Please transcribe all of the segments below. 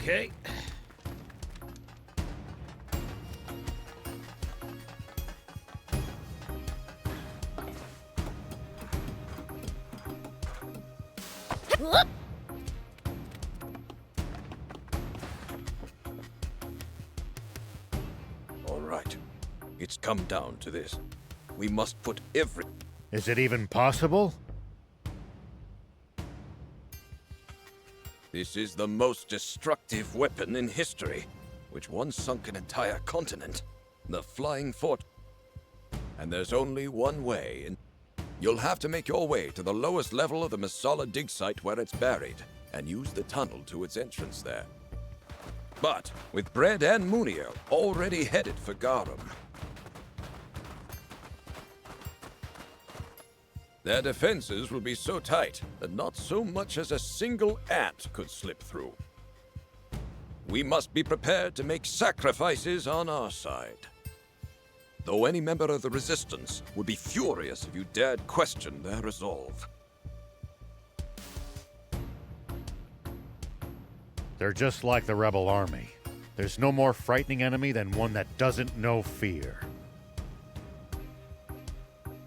Okay. All right. It's come down to this. We must put every... Is it even possible? This is the most destructive weapon in history, which once sunk an entire continent. The flying fort. And there's only one way in. You'll have to make your way to the lowest level of the Masala dig site where it's buried, and use the tunnel to its entrance there. But with Bread and Muniel already headed for Garam, their defenses will be so tight that not so much as a single ant could slip through. We must be prepared to make sacrifices on our side. Though any member of the Resistance would be furious if you dared question their resolve. They're just like the rebel army. There's no more frightening enemy than one that doesn't know fear.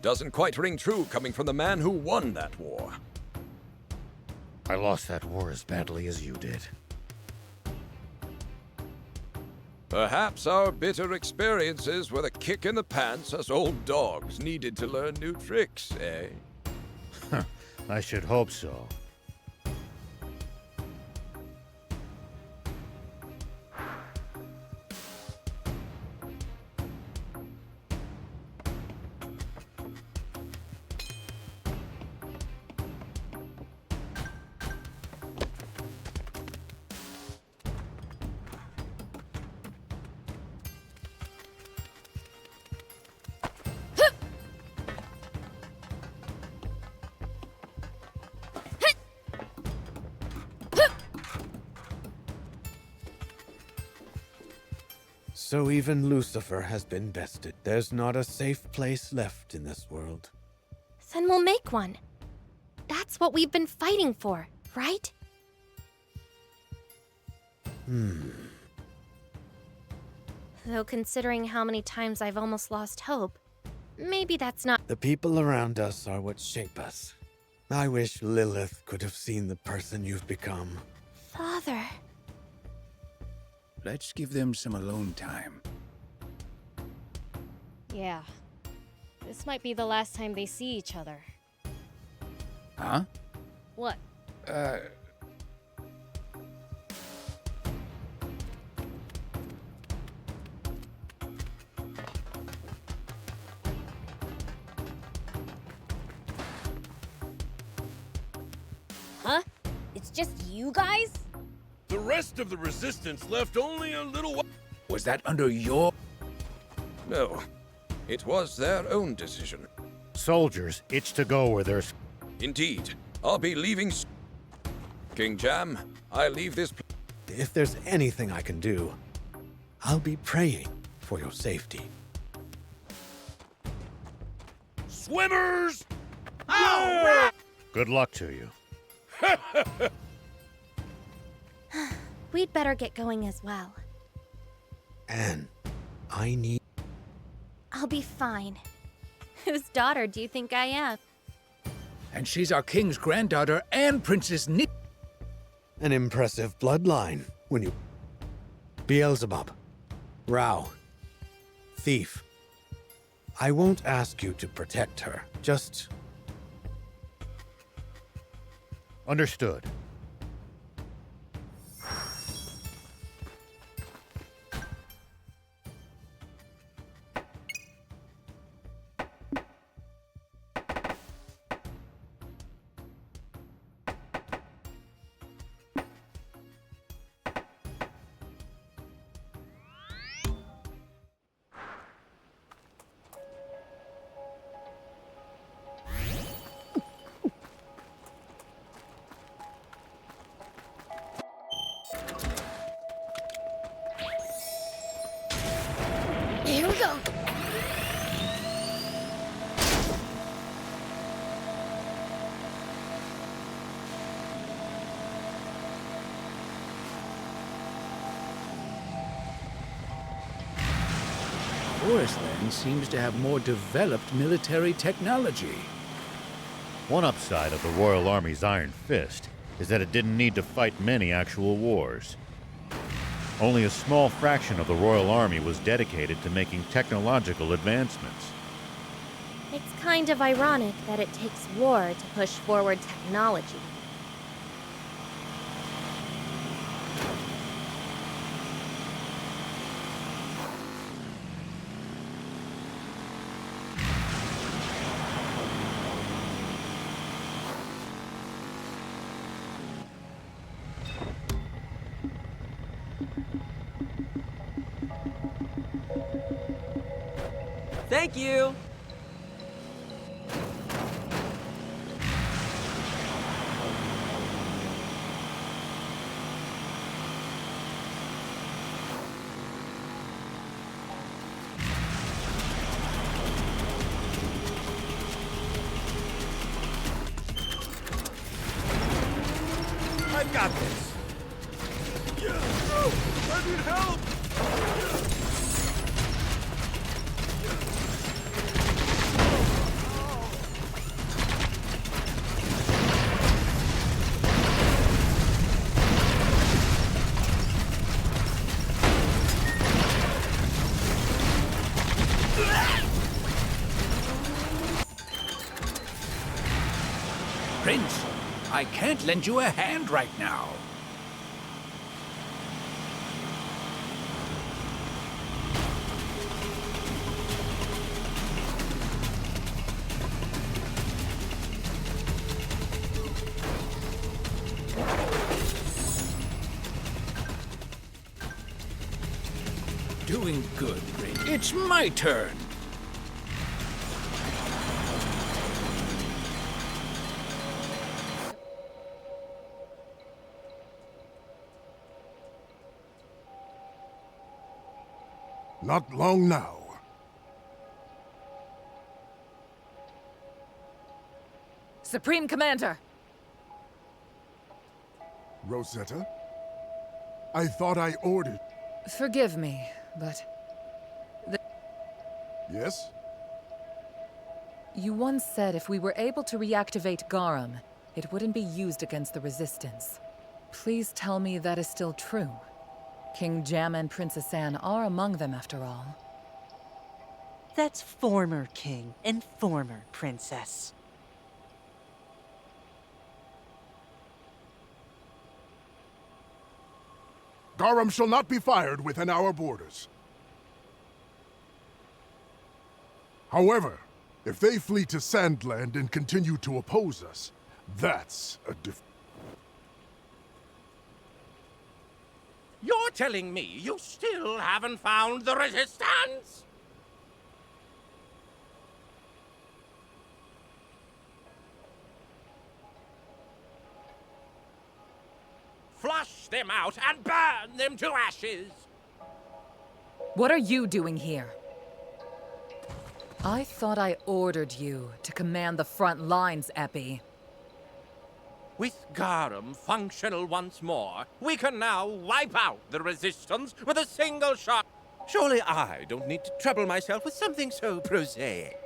Doesn't quite ring true coming from the man who won that war. I lost that war as badly as you did. Perhaps our bitter experiences were the kick in the pants us old dogs needed to learn new tricks, eh? I should hope so. So even Lucifer has been bested. There's not a safe place left in this world. Then we'll make one. That's what we've been fighting for, right? Though considering how many times I've almost lost hope, maybe that's not... The people around us are what shape us. I wish Lilith could have seen the person you've become. Father... Let's give them some alone time. Yeah. This might be the last time they see each other. Huh? What? Huh? It's just you guys? The rest of the Resistance left only a little while. Was that under your... No, it was their own decision. Soldiers itch to go where there's... Indeed, I'll be leaving King Jam, I leave this... If there's anything I can do, I'll be praying for your safety. Swimmers! Good luck to you. We'd better get going as well. Anne, I need... I'll be fine. Whose daughter do you think I am? And she's our king's granddaughter and Princess Ni... An impressive bloodline, when you... Beelzebub. Rao. Thief. I won't ask you to protect her, just... Understood. Forest Land seems to have more developed military technology. One upside of the Royal Army's Iron Fist is that it didn't need to fight many actual wars. Only a small fraction of the Royal Army was dedicated to making technological advancements. It's kind of ironic that it takes war to push forward technology. Thank you! I got this. I need help. Prince, I can't lend you a hand right now. Doing good, Prince. It's my turn. Not long now. Supreme Commander! Rosetta? I thought I ordered... Forgive me, but Yes? you once said if we were able to reactivate Garam, it wouldn't be used against the Resistance. Please tell me that is still true. King Jam and Princess Anne are among them, after all. That's former king and former princess. Garam shall not be fired within our borders. However, if they flee to Sandland and continue to oppose us, that's a You're telling me you still haven't found the Resistance? Flush them out and burn them to ashes! What are you doing here? I thought I ordered you to command the front lines, Epi. With Garam functional once more, we can now wipe out the Resistance with a single shot. Surely I don't need to trouble myself with something so prosaic.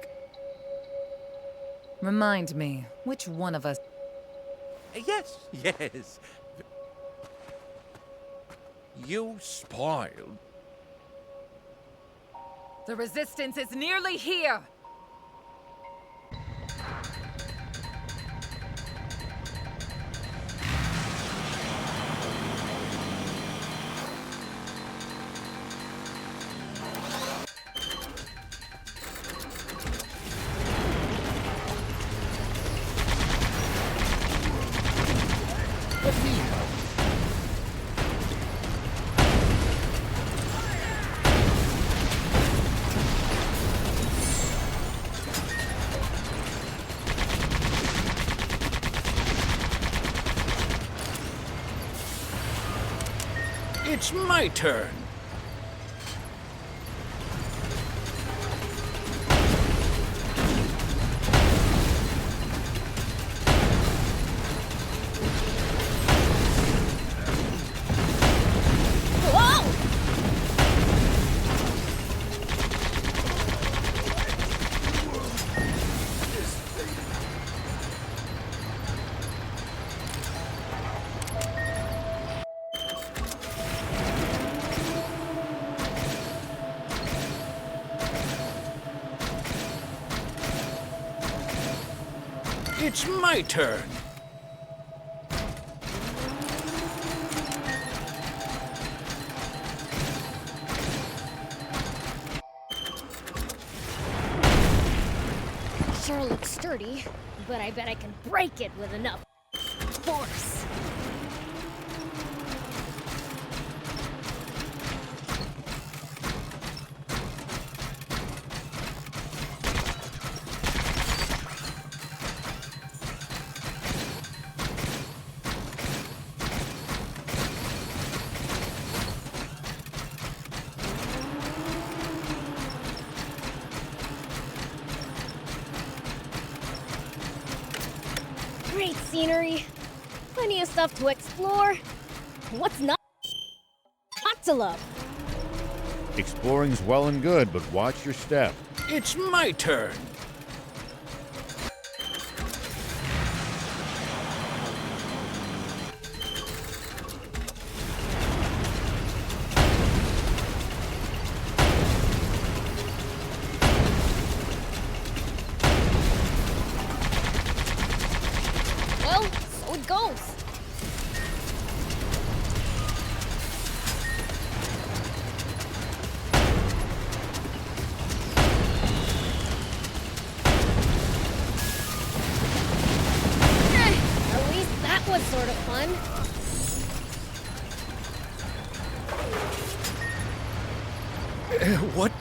Remind me, which one of us... Yes. You spoiled. The Resistance is nearly here! It's my turn. It's my turn. Sure looks sturdy, but I bet I can break it with enough force. Great scenery, plenty of stuff to explore. What's not to love? Exploring's well and good, but watch your step. It's my turn. Well, so it goes. At least that was sort of fun. What?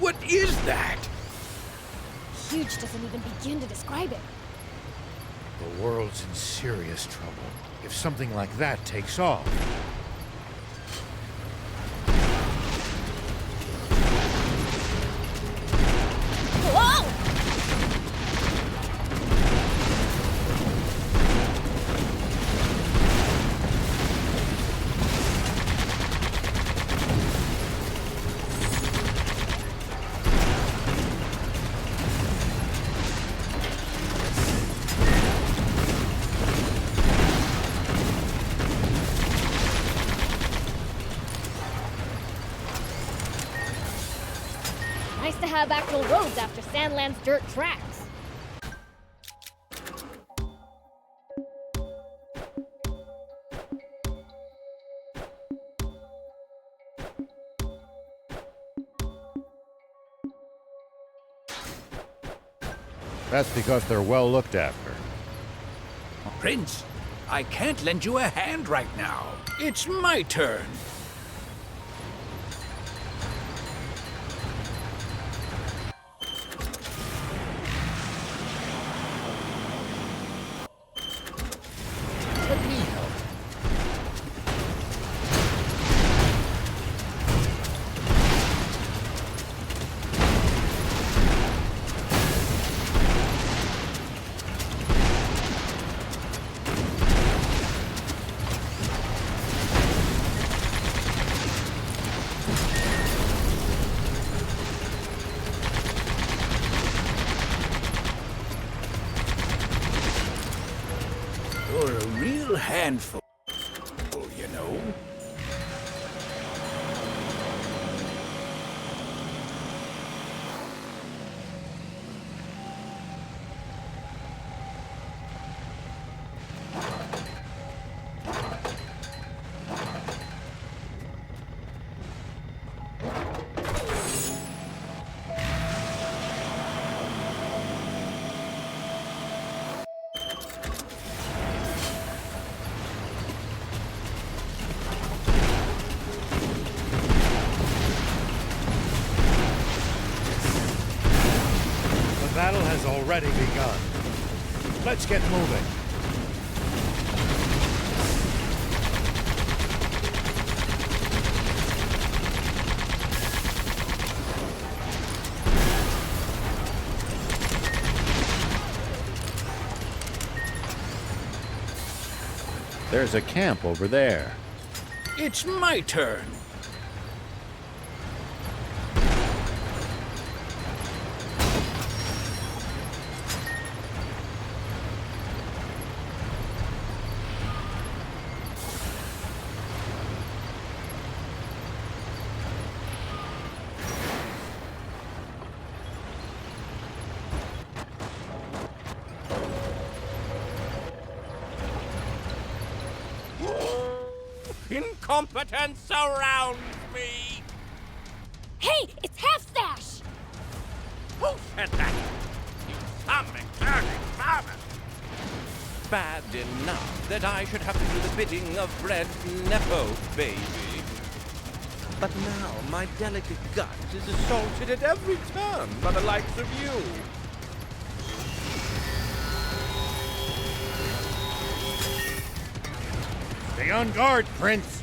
What is that? Huge doesn't even begin to describe it. The world's in serious trouble if something like that takes off. Whoa! Nice to have actual roads after Sandland's dirt tracks. That's because they're well looked after. Prince, I can't lend you a hand right now. It's my turn. Let me help. You're a real handful, you know. has already begun. Let's get moving. There's a camp over there. It's my turn. Incompetence surrounds me! Hey, it's Half-Stash! Who said that? You something turning farmer! Bad enough that I should have to do the bidding of Red Nepo Baby. But now my delicate gut is assaulted at every turn by the likes of you. Stay on guard, Prince.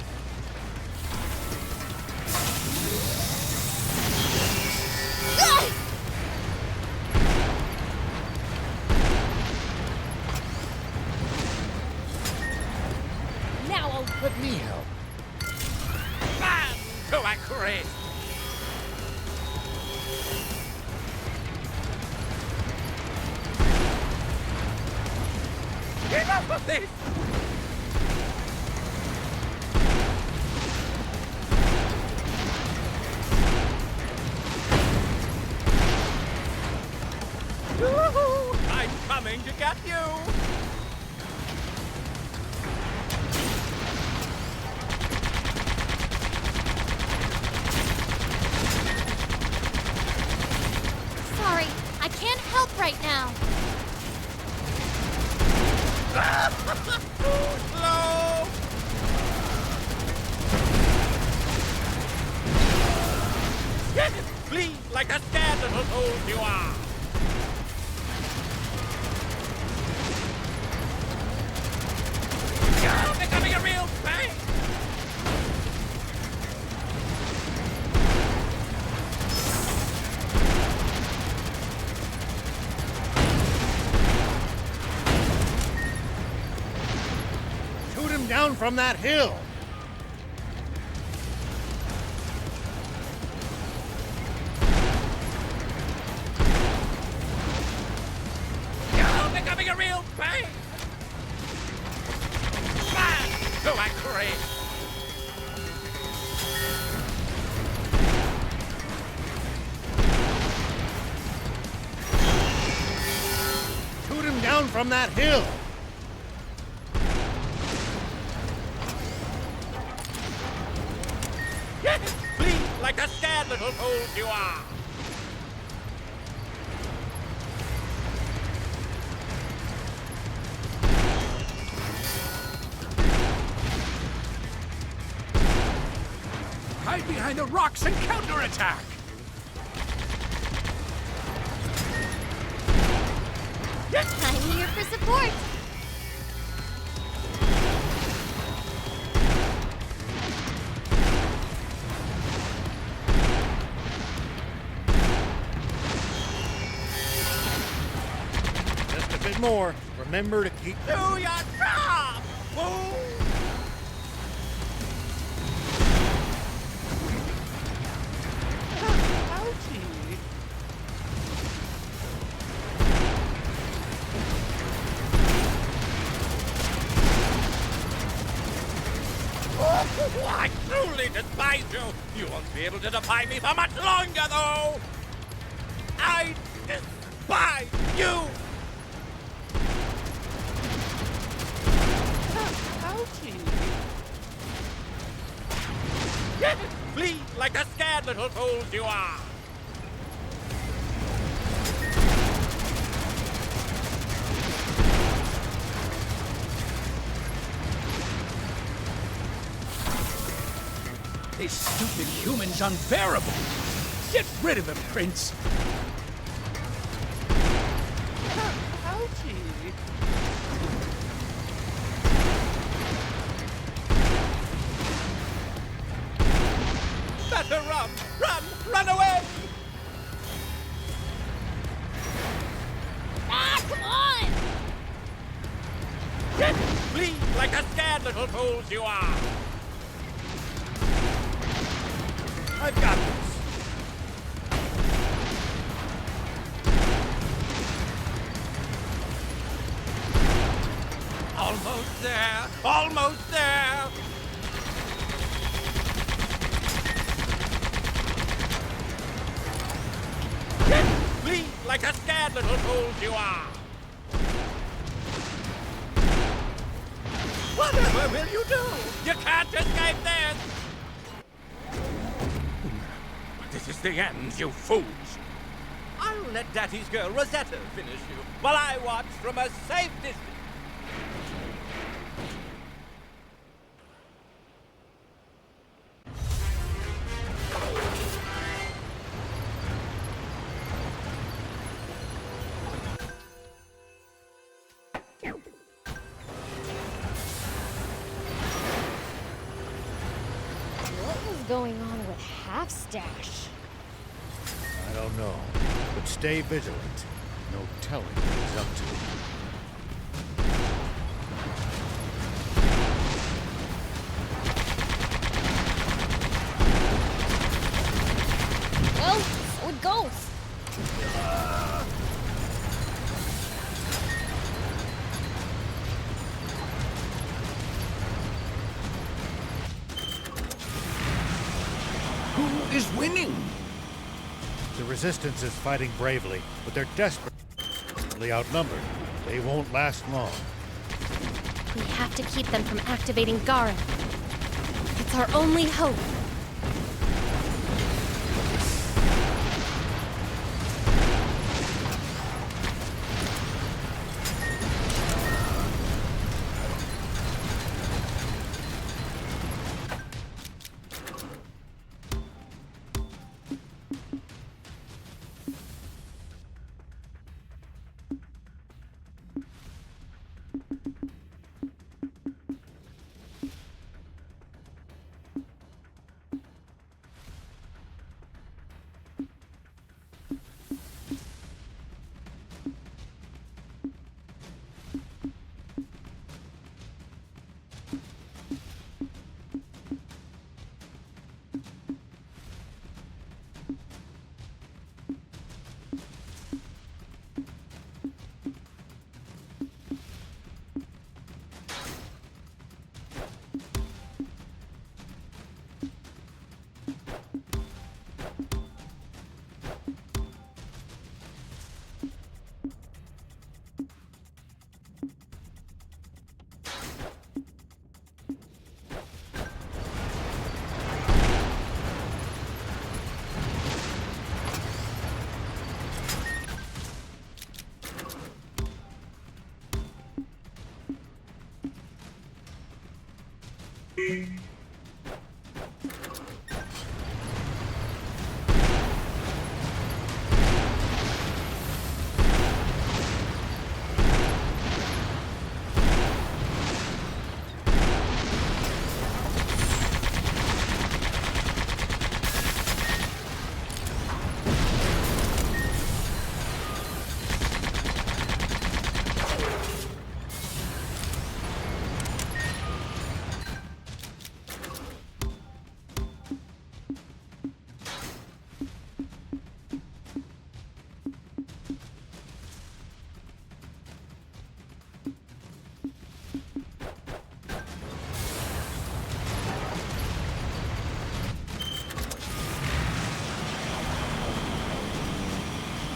Now Let me help. Man, do I crave! Enough of this! I'm coming to get you! Sorry, I can't help right now. Too slow! Get it! Flee like a scared little fool you are! You're becoming a real pain! Shoot him down from that hill. You're becoming a real pain! Man, do I crave! Shoot him down from that hill. Yes! Flee like a scared little fool you are! Hide behind the rocks and counterattack! I'm here for support. Just a bit more. Remember to keep... Do your job! Fool! Ouchie! Oh, I truly despise you! You won't be able to defy me for much longer, though! I despise you! Ouchie! Yes! Flee like the scared little fools you are! This stupid human's unbearable. Get rid of him, Prince. like the scared little fools you are! I've got this. Almost there! Almost there! Flee like the scared little fools you are! Whatever will you do? You can't escape this! This is the end, you fools! I'll let Daddy's girl Rosetta finish you while I watch from a safe distance. What was going on with Half-Stash? I don't know, but stay vigilant. No telling what he's up to. Well, so it goes. Who is winning? The Resistance is fighting bravely, but they're desperately outnumbered. They won't last long. We have to keep them from activating Garam. It's our only hope.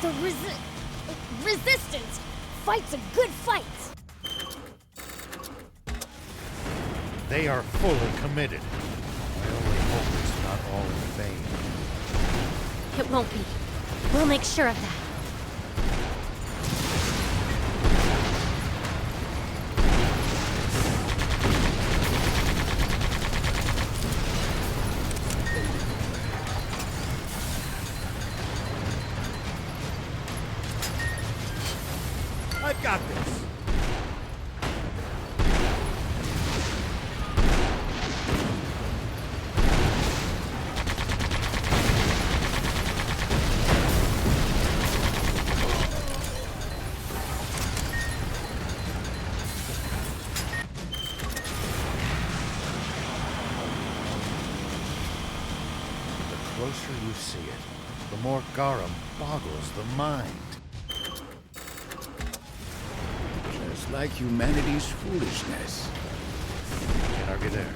The Resistance fights a good fight. They are fully committed. I only hope it's not all in vain. It won't be. We'll make sure of that. I've got this. closer you see it, the more Garam boggles the mind. Just like humanity's foolishness. Can't argue there.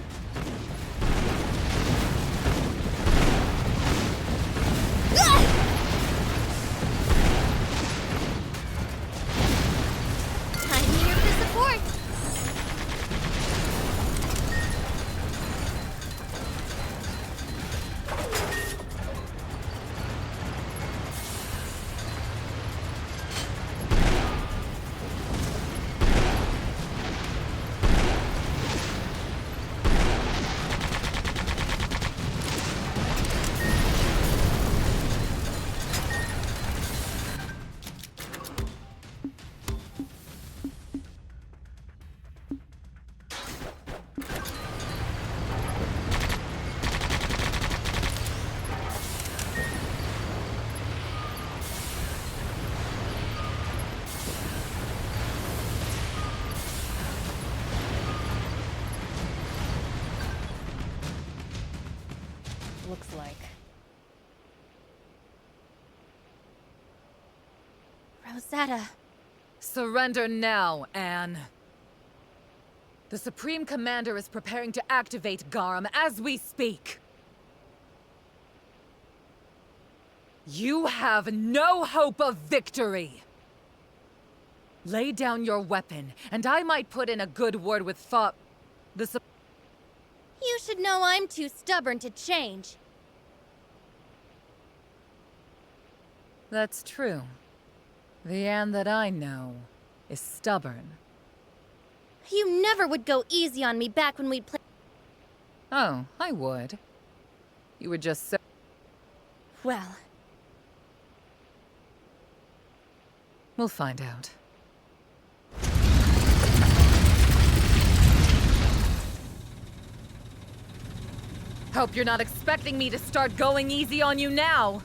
I'm here for support. Looks like. Rosetta. Surrender now, Anne. The Supreme Commander is preparing to activate Garam as we speak. You have no hope of victory. Lay down your weapon, and I might put in a good word with You should know I'm too stubborn to change. That's true. The Anne that I know is stubborn. You never would go easy on me back when we'd play. Oh, I would. You were just so... Well, We'll find out. Hope you're not expecting me to start going easy on you now.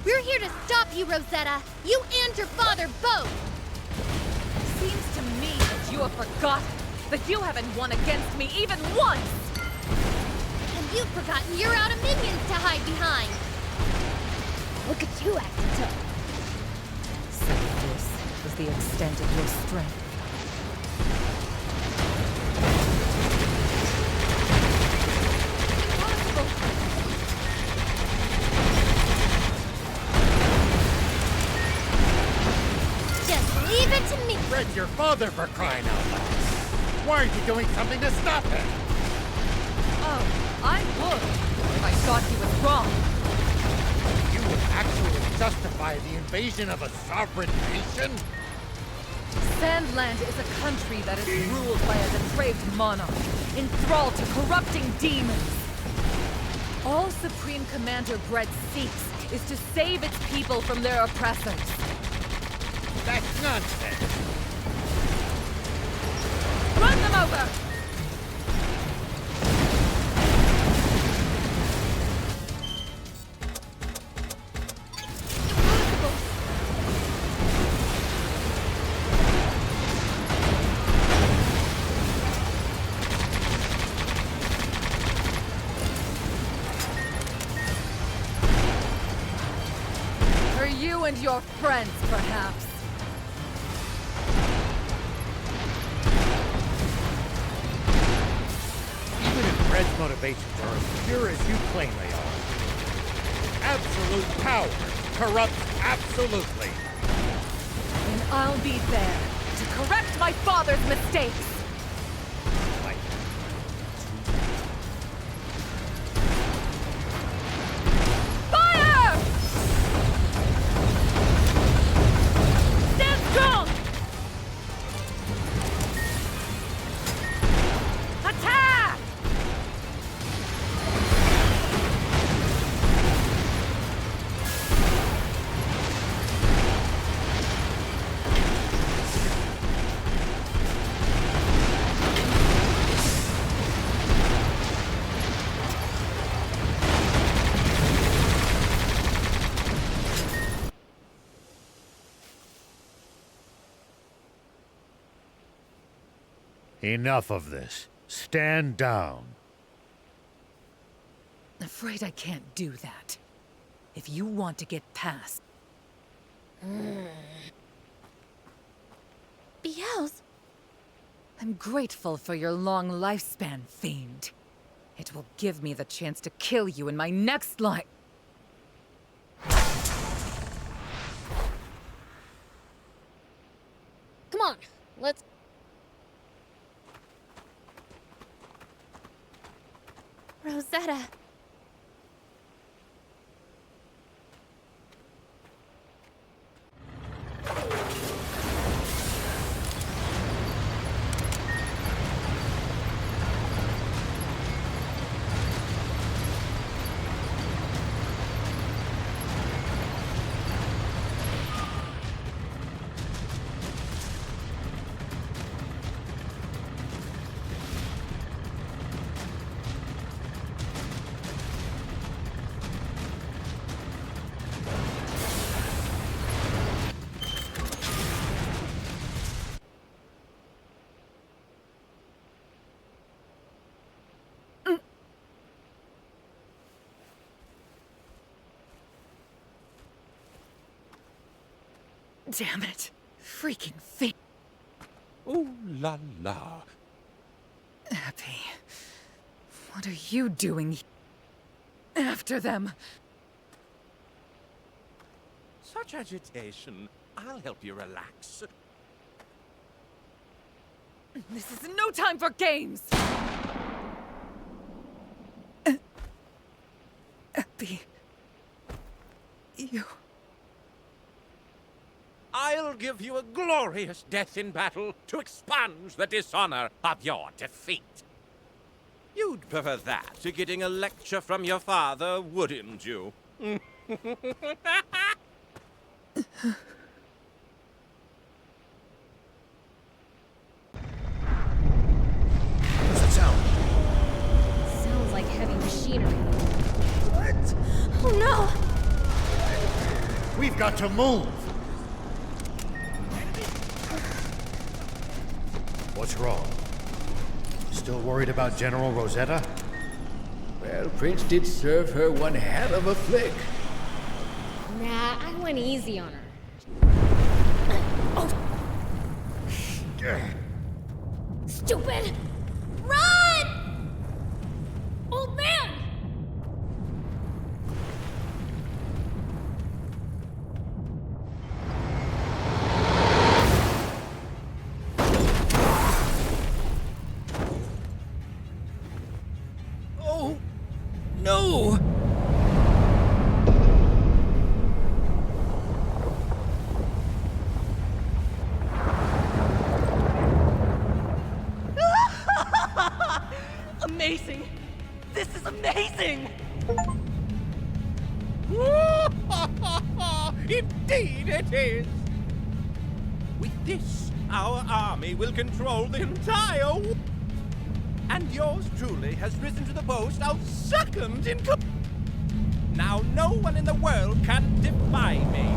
we're here to stop you, Rosetta. You and your father both. Seems to me that you have forgotten that you haven't won against me even once. And you've forgotten you're out of minions to hide behind. Look at you acting tough. So this is the extent of your strength. Just leave it to me. Fred, your father, for crying out loud. Why aren't you doing something to stop him? Oh, I would if I thought he was wrong. You would actually justify the invasion of a sovereign nation? Sandland is a country that is ruled by a depraved monarch, enthralled to corrupting demons. All Supreme Commander Brett seeks is to save its people from their oppressors. That's nonsense. Run them over! For you and your friends, perhaps. Fred's motivations are as pure as you claim they are. Absolute power corrupts absolutely. And I'll be there to correct my father's mistakes. Like, Fire! Stand strong! Attack! Enough of this. Stand down. Afraid I can't do that. If you want to get past... Beelze! I'm grateful for your long lifespan, fiend. It will give me the chance to kill you in my next life. Come on, let's... Rosetta. Damn it. Freaking fiend. Ooh la la. Abby, what are you doing after them? Such agitation. I'll help you relax. This is no time for games! Abby... You... I'll give you a glorious death in battle to expunge the dishonor of your defeat. You'd prefer that to getting a lecture from your father, wouldn't you? What's that sound? Sounds like heavy machinery. What? Oh no! We've got to move! What's wrong? Still worried about General Rosetta? Well, Prince did serve her one hell of a flick. Nah, I went easy on her. Stupid! Run! Old man! Oh, no! Amazing! This is amazing! Indeed it is! With this, our army will control the entire world. And yours truly has risen to the post of second in command. Now no one in the world can defy me.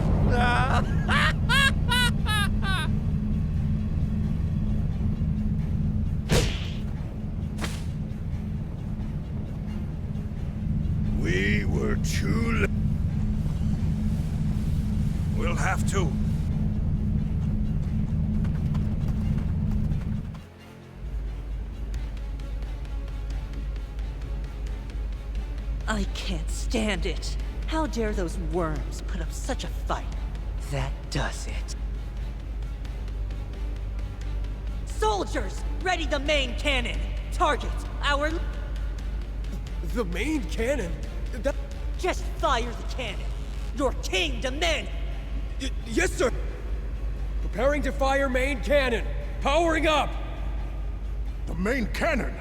We were too late. We'll have to. I can't stand it. How dare those worms put up such a fight? That does it. Soldiers, ready the main cannon. Target our... The main cannon? Just fire the cannon. Your king demands... Yes, sir! Preparing to fire main cannon. Powering up! The main cannon!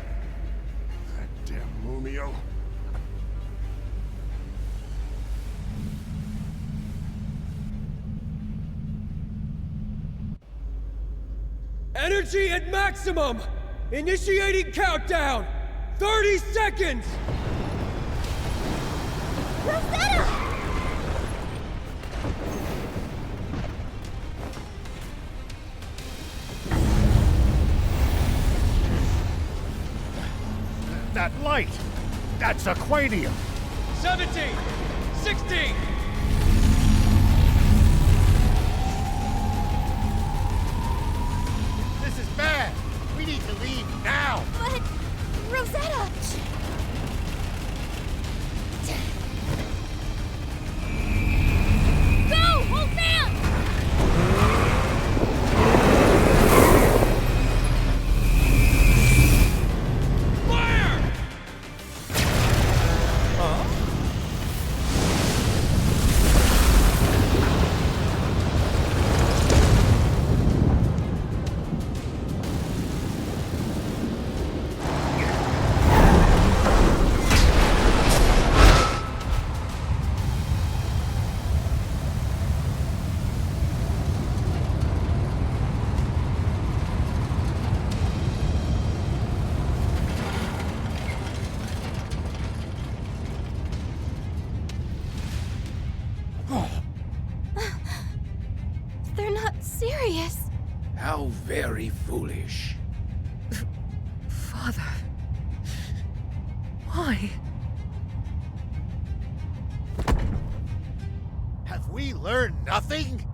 That damn Muniel. Energy at maximum! Initiating countdown! 30 seconds! Rosetta! that light? That's Acuanio! 17! 16! This is bad! We need to leave now! But... Rosetta! Go! Hold fast! Fire! Huh? They're not serious. How very foolish. Father. Why? Have we learned nothing?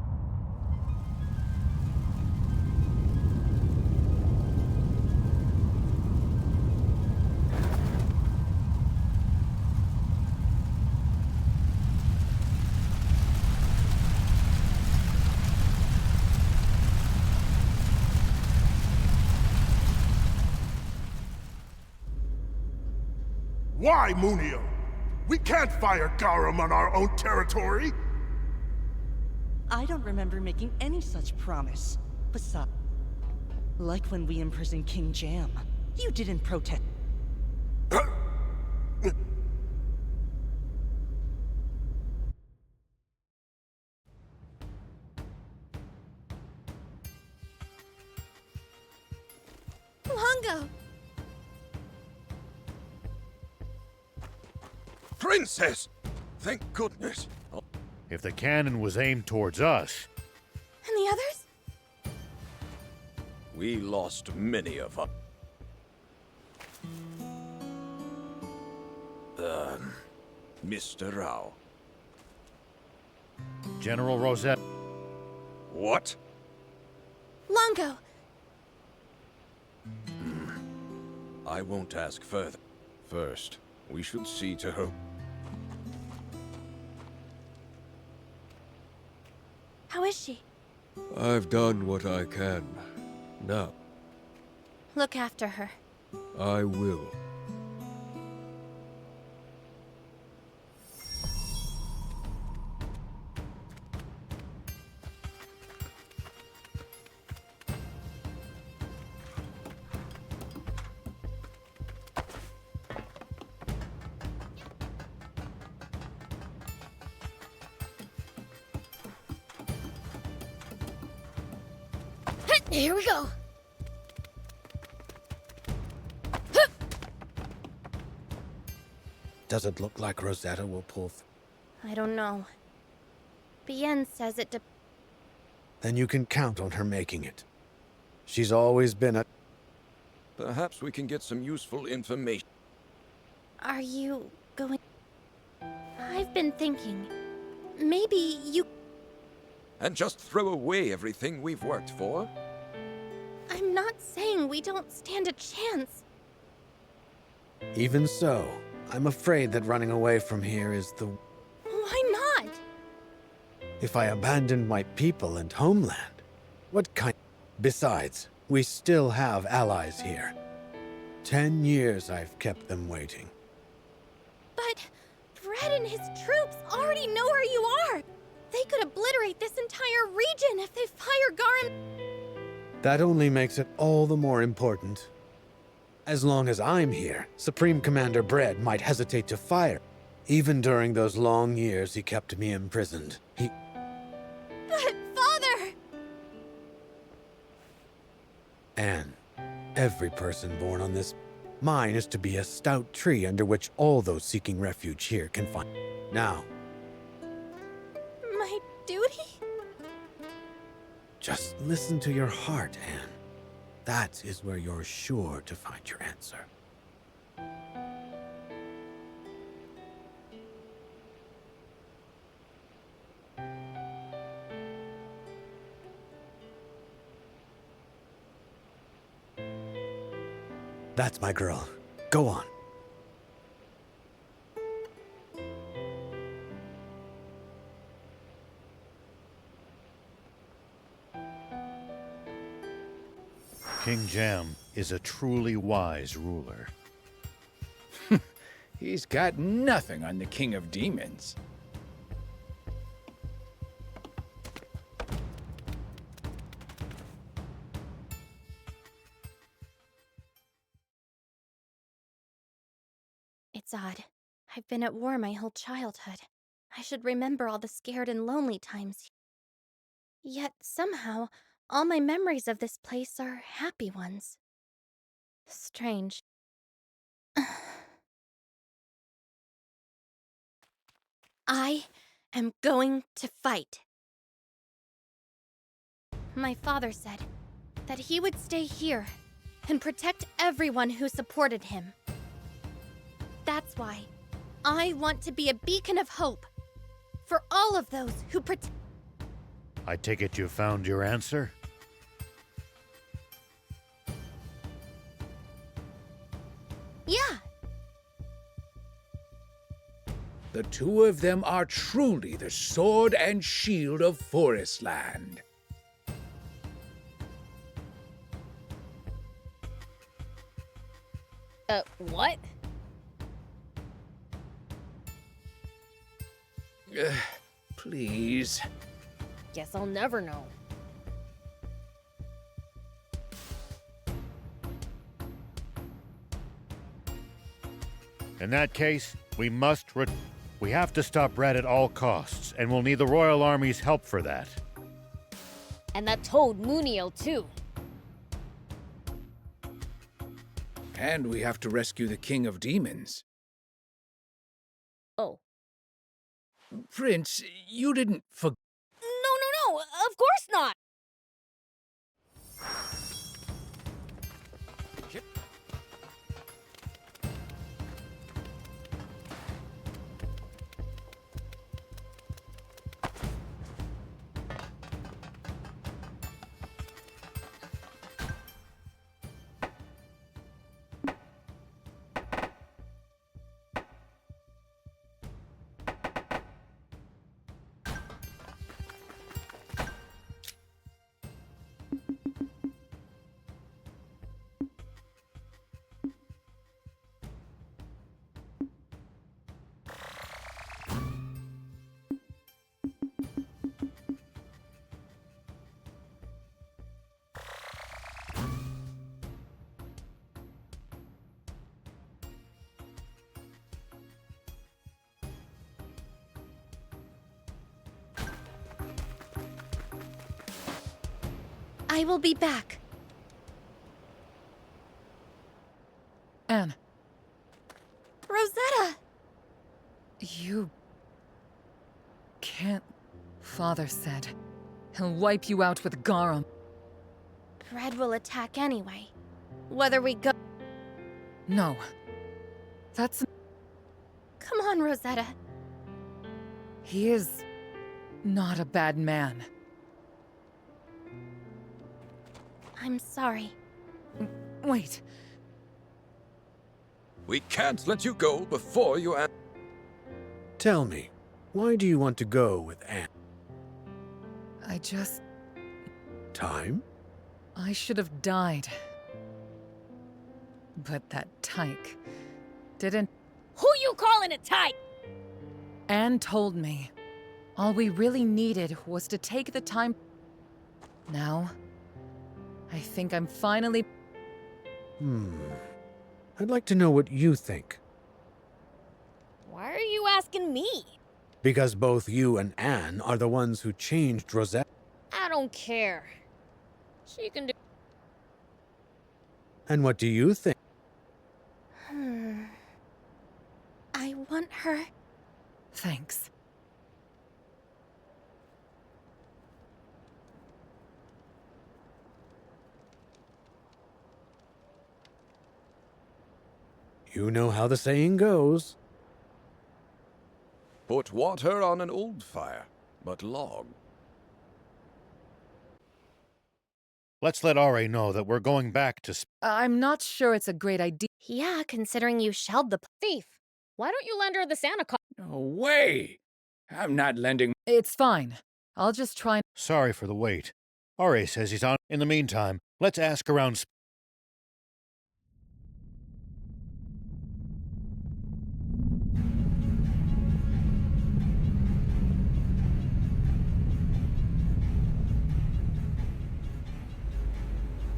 Why, Muniel? We can't fire garam on our own territory! I don't remember making any such promise. Besides, like when we imprisoned King Jam, you didn't protest. Longo! Princess! Thank goodness. Oh, If the cannon was aimed towards us, And the others? we lost many of us. Mr. Rao. General Rosetta... What? Longo! I won't ask further. First, we should see to her. How is she? I've done what I can. Now, Look after her. I will. Here we go! Does it look like Rosetta will pull I don't know. Bien says it Then you can count on her making it. She's always been a... Perhaps we can get some useful information. Are you going... I've been thinking. Maybe you... And just throw away everything we've worked for? I'm not saying we don't stand a chance. Even so, I'm afraid that running away from here is the... Why not? If I abandoned my people and homeland, what kind... Besides, we still have allies here. 10 years I've kept them waiting. But Fred and his troops already know where you are. They could obliterate this entire region if they fire Garam. That only makes it all the more important. As long as I'm here, Supreme Commander Bread might hesitate to fire. Even during those long years he kept me imprisoned, he... But, Father! Anne, every person born on this... Mine is to be a stout tree under which all those seeking refuge here can find... Now, My duty? just listen to your heart, Anne. That is where you're sure to find your answer. That's my girl. Go on. King Jam is a truly wise ruler. He's got nothing on the King of Demons. It's odd. I've been at war my whole childhood. I should remember all the scared and lonely times. Yet somehow, all my memories of this place are happy ones. Strange. I am going to fight. My father said that he would stay here and protect everyone who supported him. That's why I want to be a beacon of hope for all of those who I take it you found your answer? Yeah. The two of them are truly the sword and shield of Forestland. What? Please. Guess I'll never know. In that case, we have to stop Red at all costs, and we'll need the Royal Army's help for that. And that toad Muniel, too. And we have to rescue the King of Demons. Oh. Prince, you didn't forget. No, of course not! I will be back. Anne. Rosetta! You can't. Father said he'll wipe you out with Garam. Bread will attack anyway. Whether we go. No. That's. Come on, Rosetta. He is not a bad man. I'm sorry. Wait. We can't let you go before you Tell me, why do you want to go with Anne? I just... Time? I should have died. But that tyke didn't... Who you calling a tyke? Anne told me all we really needed was to take the time. Now, I think I'm finally... I'd like to know what you think. Why are you asking me? Because both you and Anne are the ones who changed Rosetta. I don't care. She can do... And what do you think? I want her. Thanks. You know how the saying goes. Put water on an old fire, but log Let's let Are know that we're going back to I'm not sure it's a great idea. Yeah, considering you shelled the Thief, why don't you lend her the Santa Claus? No way! I'm not lending. It's fine. I'll just try. Sorry for the wait. Are says he's on. In the meantime, let's ask around.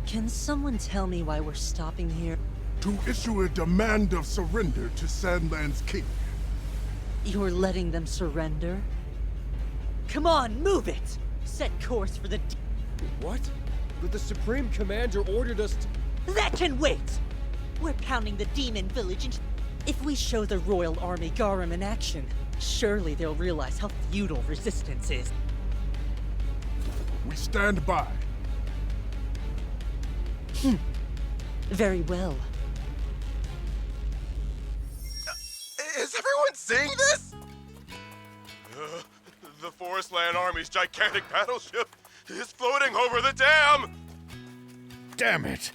Can someone tell me why we're stopping here? To issue a demand of surrender to Sandland's king. You're letting them surrender? Come on, move it! Set course for the... What? But the Supreme Commander ordered us to... That can wait! We're pounding the demon village and... If we show the Royal Army Garam in action, surely they'll realize how futile resistance is. We stand by. Very well. Is everyone seeing this? The Forestland Army's gigantic battleship is floating over the dam! Damn it!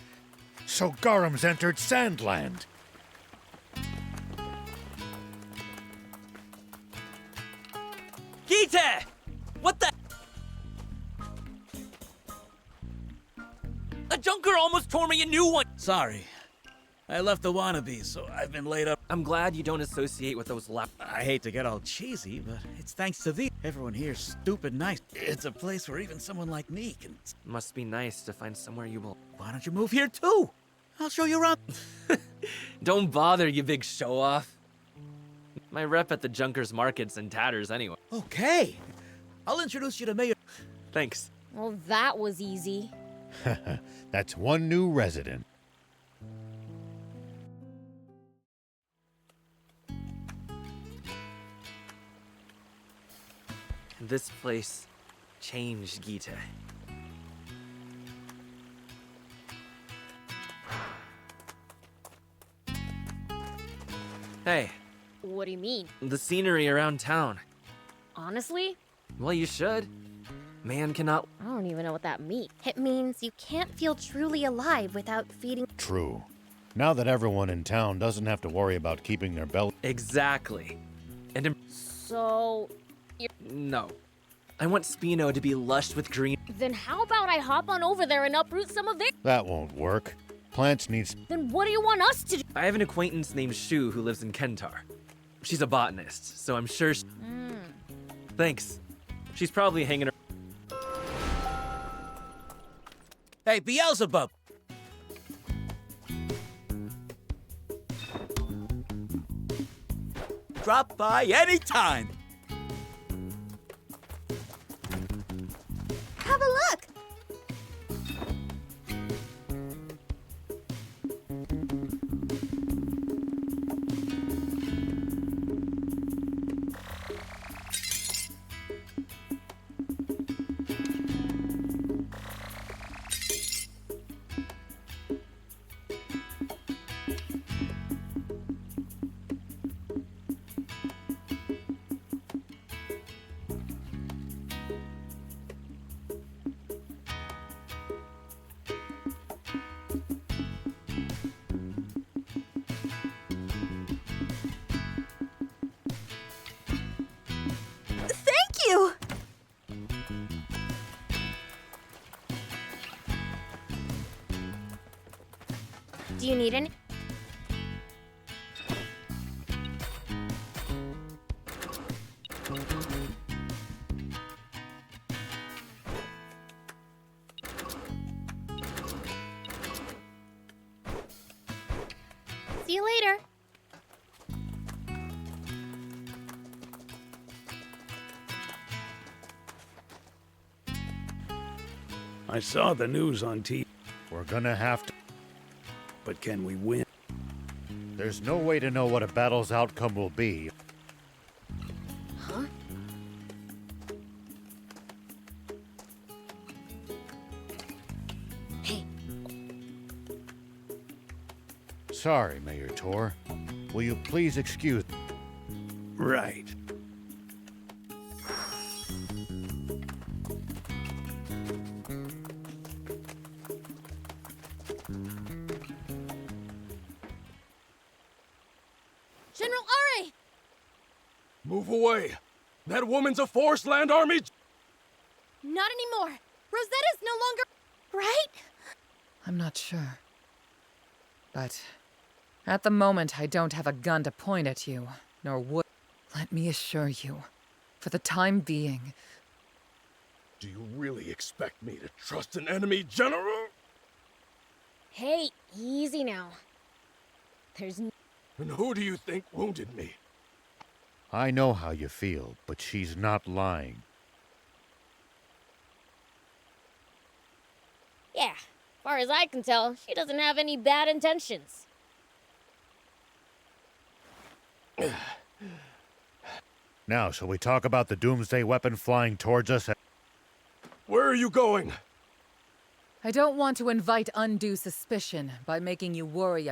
So Garam's entered Sandland. Gita! What the? A junker almost tore me a new one! Sorry. I left the wannabe, so I've been laid up. I'm glad you don't associate with those I hate to get all cheesy, but it's thanks to thee. Everyone here's stupid nice. It's a place where even someone like me can... Must be nice to find somewhere you will... Why don't you move here too? I'll show you around. Don't bother, you big show-off. My rep at the Junkers Market's in tatters anyway. Okay. I'll introduce you to Mayor... Thanks. Well, that was easy. That's one new resident. This place changed Gita. Hey. What do you mean? The scenery around town. Honestly? Well, you should. Man cannot... I don't even know what that means. It means you can't feel truly alive without feeding... True. Now that everyone in town doesn't have to worry about keeping their belly... Exactly. And... So... No. I want Spino to be lush with green... Then how about I hop on over there and uproot some of their... That won't work. Plants need... Then what do you want us to do? I have an acquaintance named Shu who lives in Kentar. She's a botanist, so I'm sure she... Thanks. She's probably hanging around... Hey, Beelzebub! Drop by anytime! Have a look! Do you need any? See you later. I saw the news on TV. We're gonna have to... But can we win? There's no way to know what a battle's outcome will be. Huh? Hey. Sorry, Mayor Tor. Will you please excuse... Right. Move away! That woman's a Forest Land Army! Not anymore! Rosetta's no longer... right? I'm not sure. But at the moment, I don't have a gun to point at you, nor would. Let me assure you, for the time being... Do you really expect me to trust an enemy general? Hey, easy now. There's And who do you think wounded me? I know how you feel, but she's not lying. Yeah, far as I can tell, she doesn't have any bad intentions. Now, shall we talk about the doomsday weapon flying towards us? Where are you going? I don't want to invite undue suspicion by making you worry.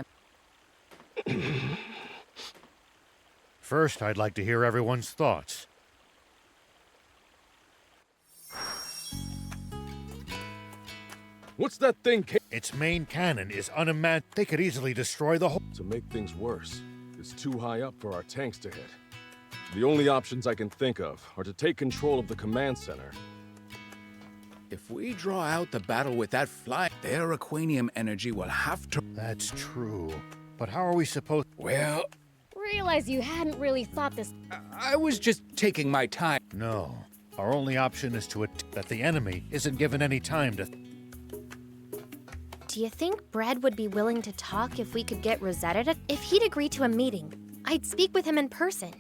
First, I'd like to hear everyone's thoughts. What's that thing? Its main cannon is unimagined. They could easily destroy the whole... To make things worse, it's too high up for our tanks to hit. The only options I can think of are to take control of the command center. If we draw out the battle with that fly, their Acuanium energy will have to... That's true. But how are we supposed... Well... Realize you hadn't really thought this... I was just taking my time. No. Our only option is to... that the enemy isn't given any time to... Do you think Bread would be willing to talk if we could get Rosetta to... If he'd agree to a meeting, I'd speak with him in person.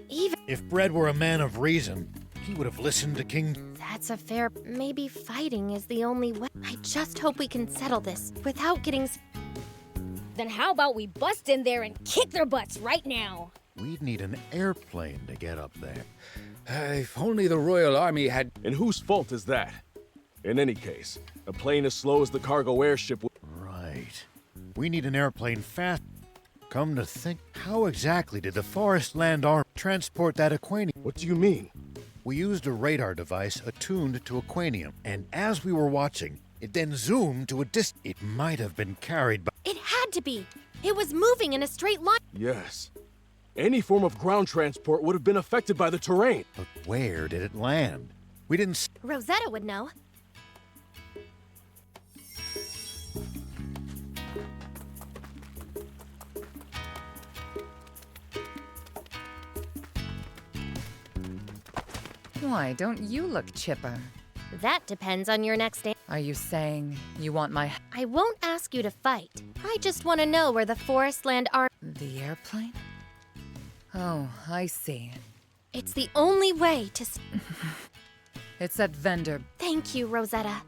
Even... If Bread were a man of reason, he would have listened to King... That's a fair... Maybe fighting is the only way. I just hope we can settle this without getting... Then how about we bust in there and kick their butts right now? We'd need an airplane to get up there. If only the Royal Army had... And whose fault is that? In any case, a plane as slow as the cargo airship... Right. We need an airplane fast. Come to think, how exactly did the Forest Land Army transport that Acuanium? What do you mean? We used a radar device attuned to Acuanium, and as we were watching, it then zoomed to a distance. It might have been carried by... It had to be! It was moving in a straight line! Yes. Any form of ground transport would have been affected by the terrain. But where did it land? We didn't... Rosetta would know. Why, don't you look chipper? That depends on your next day. Are you saying you want my... I won't ask you to fight. I just want to know where the Forest Land Army... The airplane? Oh, I see. It's the only way to... It's that vendor. Thank you, Rosetta.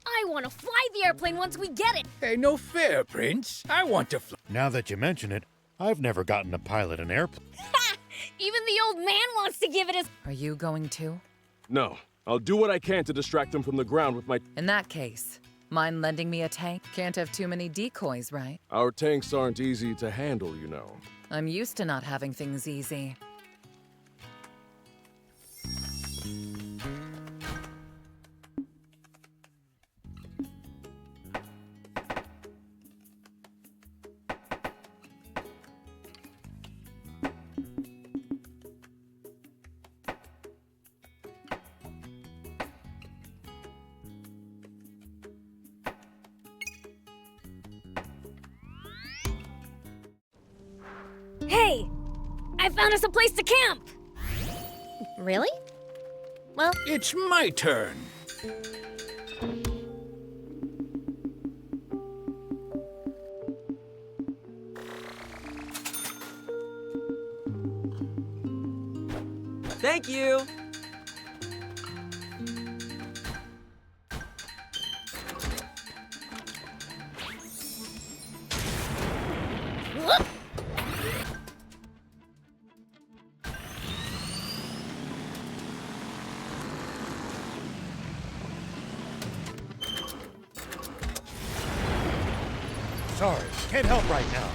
I want to fly the airplane once we get it! Hey, no fair, Prince. I want to fly. Now that you mention it, I've never gotten to pilot an airplane. Ha! Even the old man wants to give it his... Are you going to? No. I'll do what I can to distract them from the ground with my... In that case, mind lending me a tank? Can't have too many decoys, right? Our tanks aren't easy to handle, you know. I'm used to not having things easy. Hey! I found us a place to camp! Really? Well... It's my turn. Thank you! Sorry, can't help right now.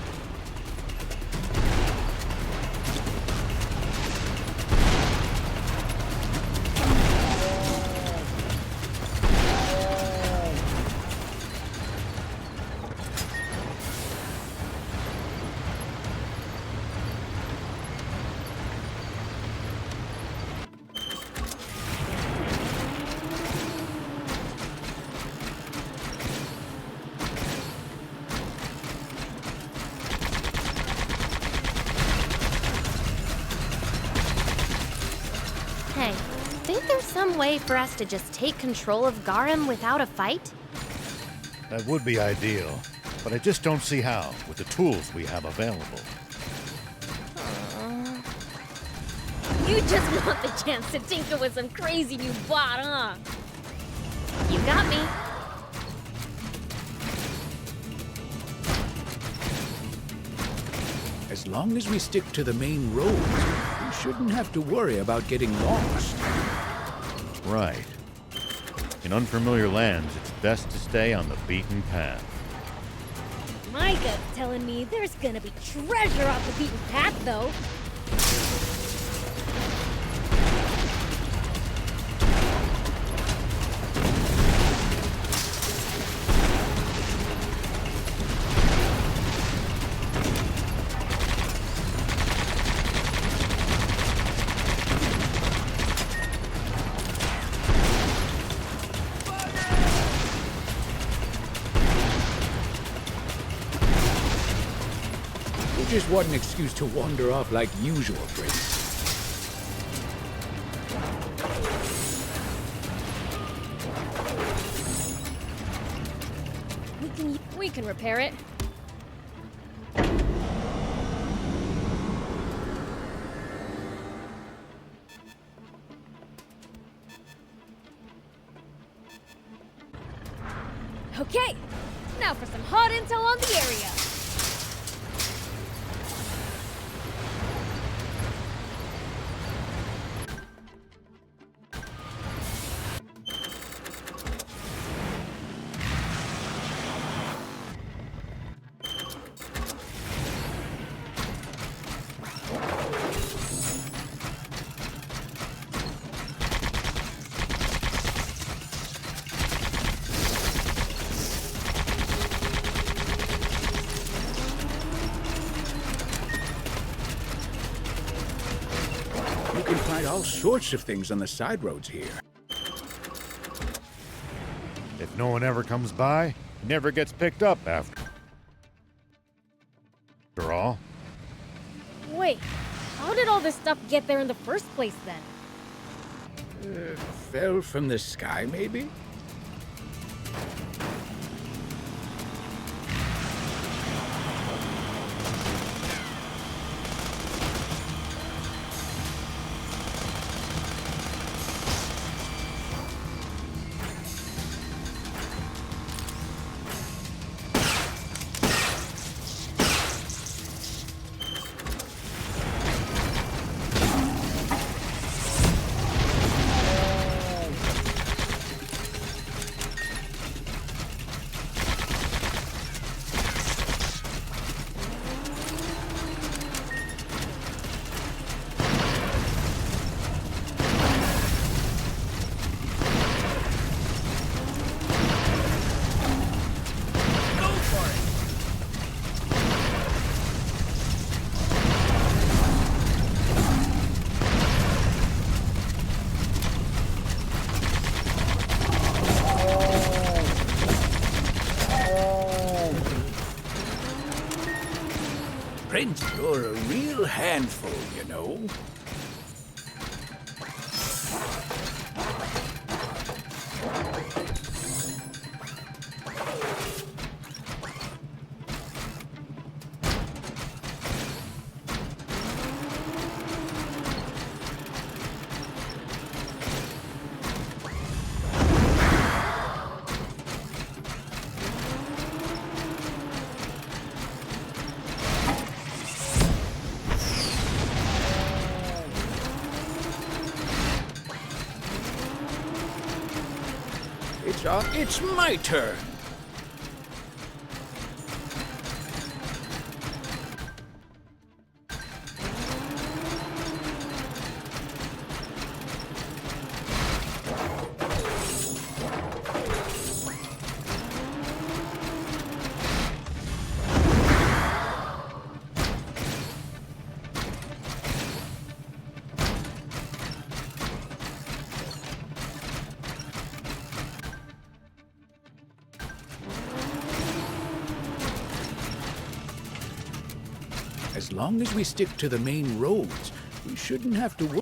think there's some way for us to just take control of Garam without a fight? That would be ideal, but I just don't see how, with the tools we have available. You just want the chance to tinker with some crazy new bot, huh? You got me. As long as we stick to the main roads, we shouldn't have to worry about getting lost. Right. In unfamiliar lands, it's best to stay on the beaten path. My gut's telling me there's gonna be treasure off the beaten path, though. Just what an excuse to wander off like usual, Prince. We can repair it. Okay, now for some hot intel on the area. All sorts of things on the side roads here. If no one ever comes by, it never gets picked up after all. Wait, how did all this stuff get there in the first place then? Fell from the sky, maybe? Prince, you're a real handful, you know. It's my turn. As long as we stick to the main roads, we shouldn't have to worry.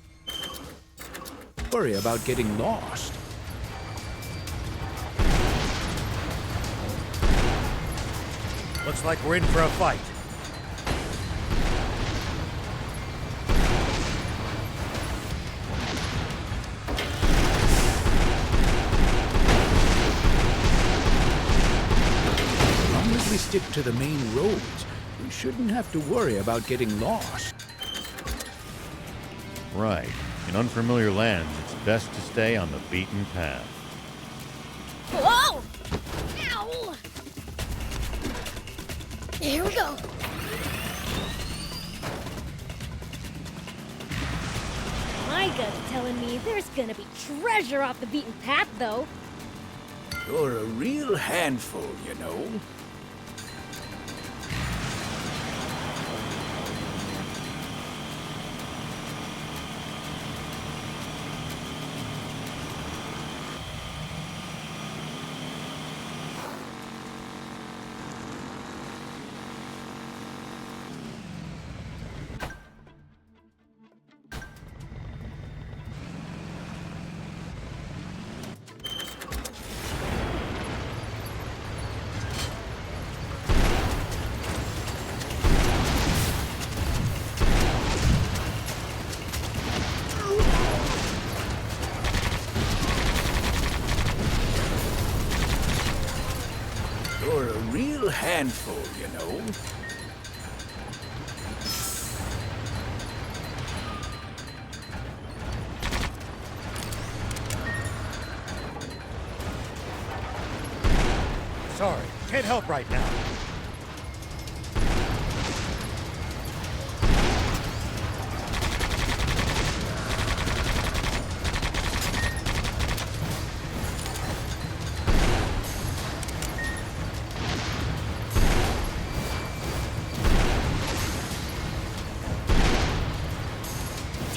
worry about getting lost. Looks like we're in for a fight. As long as we stick to the main roads, we shouldn't have to worry about getting lost. Right. In unfamiliar lands, it's best to stay on the beaten path. Whoa! Ow! Here we go. My gut's telling me there's gonna be treasure off the beaten path, though. You're a real handful, you know. You're a real handful, you know. Sorry, can't help right now.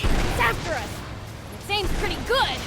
It's after us. Its aim's pretty good.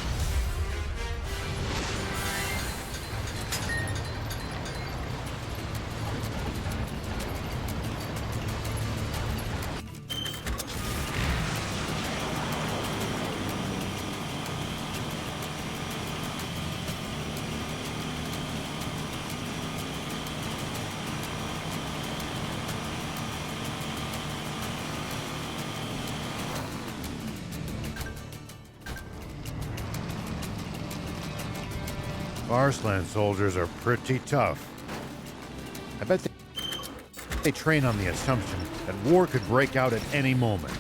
Arslan soldiers are pretty tough. I bet they train on the assumption that war could break out at any moment.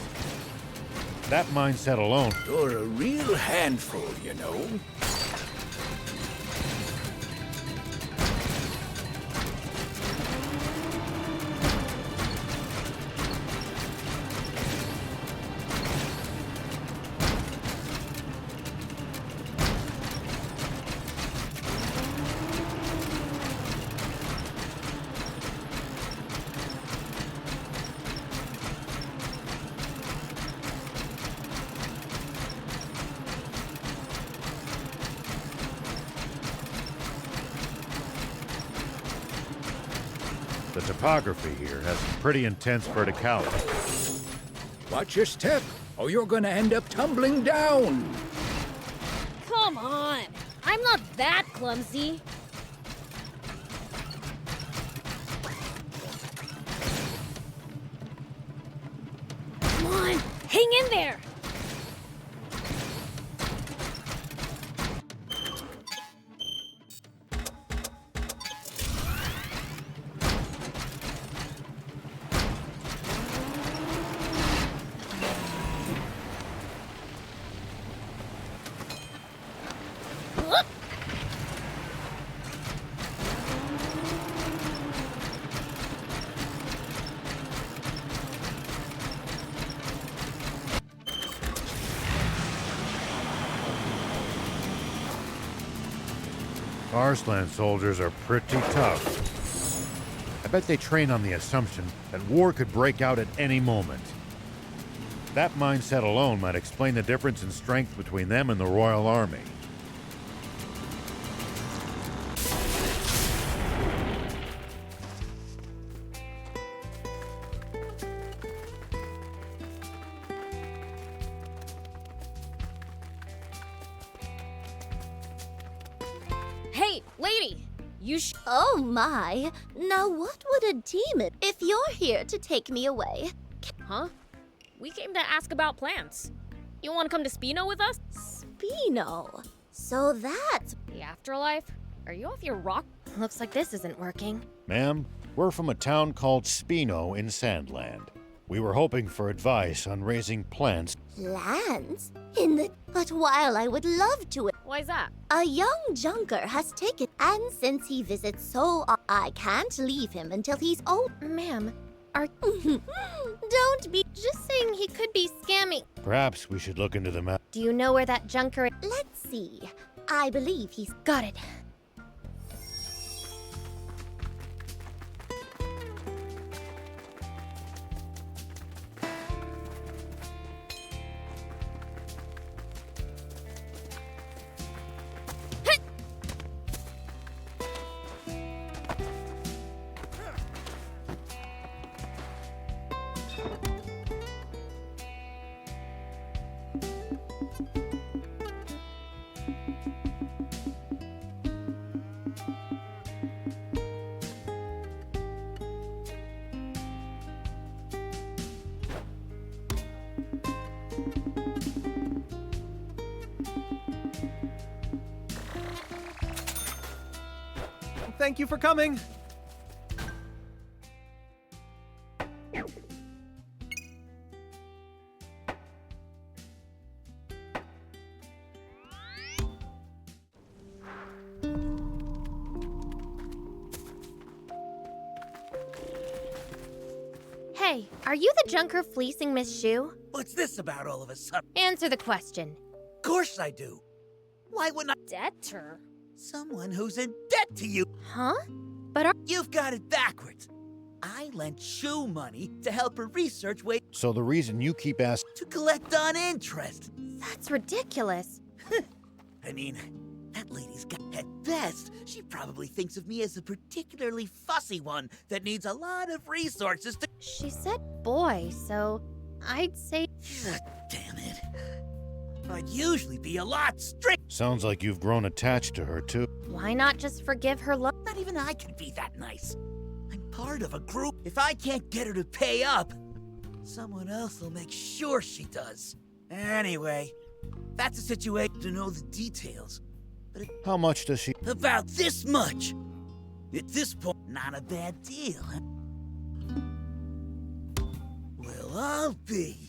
That mindset alone... You're a real handful, you know. The topography here has some pretty intense verticality. Watch your step, or you're gonna end up tumbling down. Come on. I'm not that clumsy. Come on, hang in there. Arslan soldiers are pretty tough. I bet they train on the assumption that war could break out at any moment. That mindset alone might explain the difference in strength between them and the Royal Army. Lady, you Oh my. Now what would a demon if you're here to take me away? Huh? We came to ask about plants. You want to come to Spino with us? Spino? So that's... The afterlife? Are you off your rock? Looks like this isn't working. Ma'am, we're from a town called Spino in Sandland. We were hoping for advice on raising plants. Plants? But while I would love to... Why's that? A young junker has taken... And since he visits so... I can't leave him until he's old. Ma'am, are... Don't be... Just saying he could be scamming. Perhaps we should look into the map. Do you know where that junker is? Let's see. I believe he's... Got it. Thank you for coming. Hey, are you the junker fleecing Miss Shu? What's this about all of a sudden? Answer the question. Of course I do. Why wouldn't I? Debtor? Someone who's in debt to you. Huh? But You've got it backwards. I lent Shu money to help her research ways So the reason you keep asking... to collect on interest. That's ridiculous. I mean, that lady's got... At best, she probably thinks of me as a particularly fussy one that needs a lot of resources to... She said boy, so I'd say... Damn it. I'd usually be a lot strict. Sounds like you've grown attached to her, too. Why not just forgive her love? Not even I can be that nice. I'm part of a group. If I can't get her to pay up, someone else will make sure she does. Anyway, that's a situation to know the details. But How much does she... about this much. At this point, not a bad deal, huh? Well, I'll be.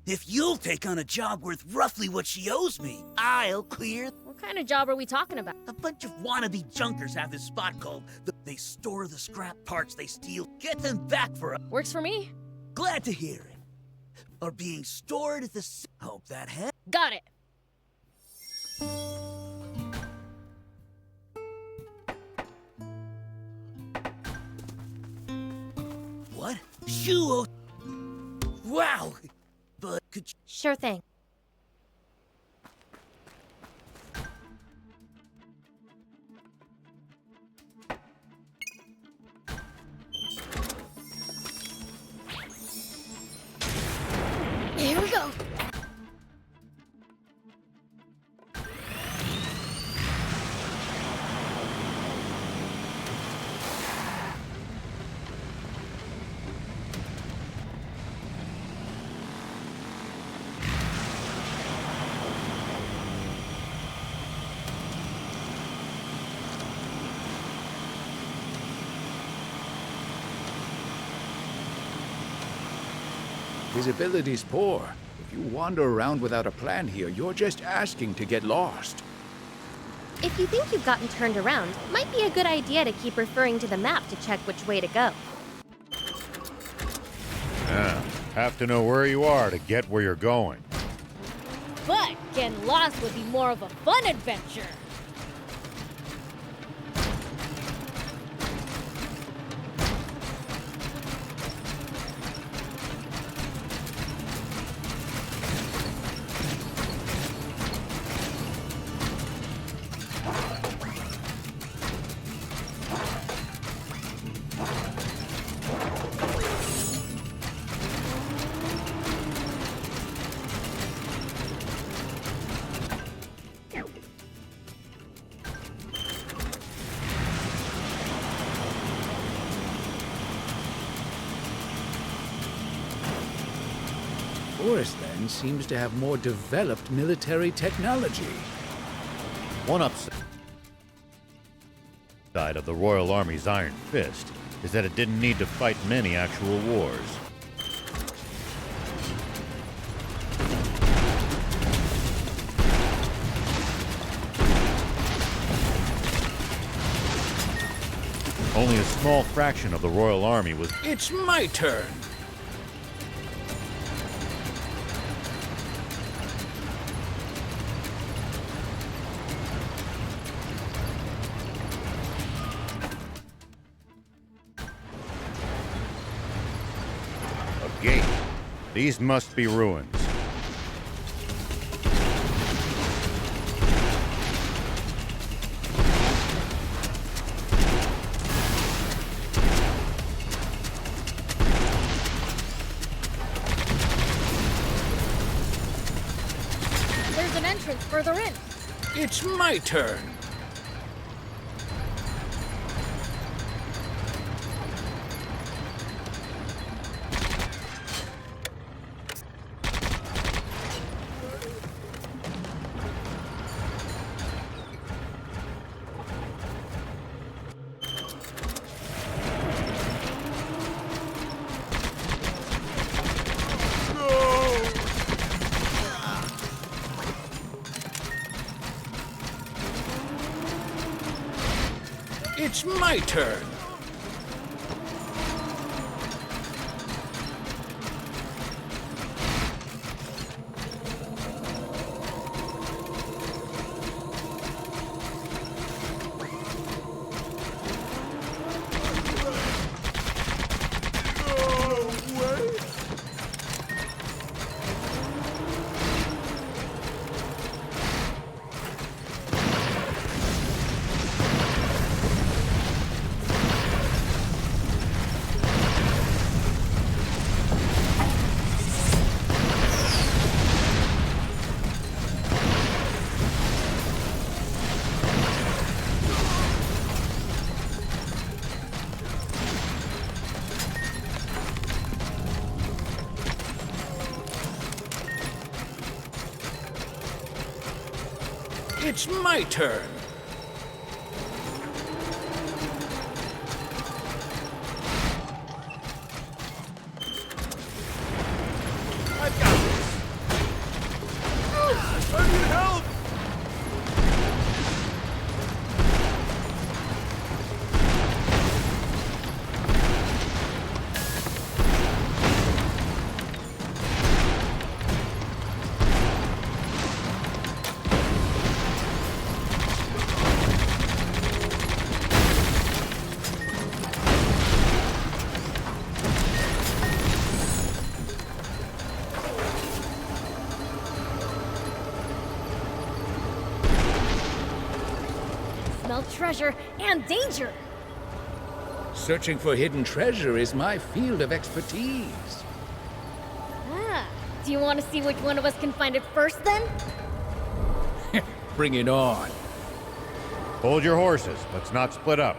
If you'll take on a job worth roughly what she owes me, I'll clear... What kind of job are we talking about? A bunch of wannabe junkers have this spot called... They store the scrap parts they steal, get them back for a... Works for me. Glad to hear it. Are being stored at the... Hope that helps. Got it. What? Shu... Wow! But could you... Sure thing. Here we go. His ability's poor. If you wander around without a plan here, you're just asking to get lost. If you think you've gotten turned around, might be a good idea to keep referring to the map to check which way to go. Yeah, have to know where you are to get where you're going. But getting lost would be more of a fun adventure. Forestland seems to have more developed military technology. One upside of the Royal Army's Iron Fist is that it didn't need to fight many actual wars. Only a small fraction of the Royal Army was... It's my turn! A gate. These must be ruins. Further in. It's my turn. It's my turn. It's my turn. I've got this. I need help! Smell treasure and danger. Searching for hidden treasure is my field of expertise. Ah, do you want to see which one of us can find it first then? Bring it on. Hold your horses. Let's not split up.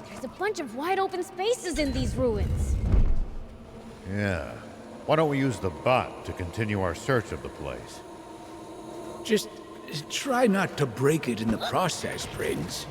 There's a bunch of wide open spaces in these ruins. Yeah. Why don't we use the bot to continue our search of the place? Just try not to break it in the process, Prince.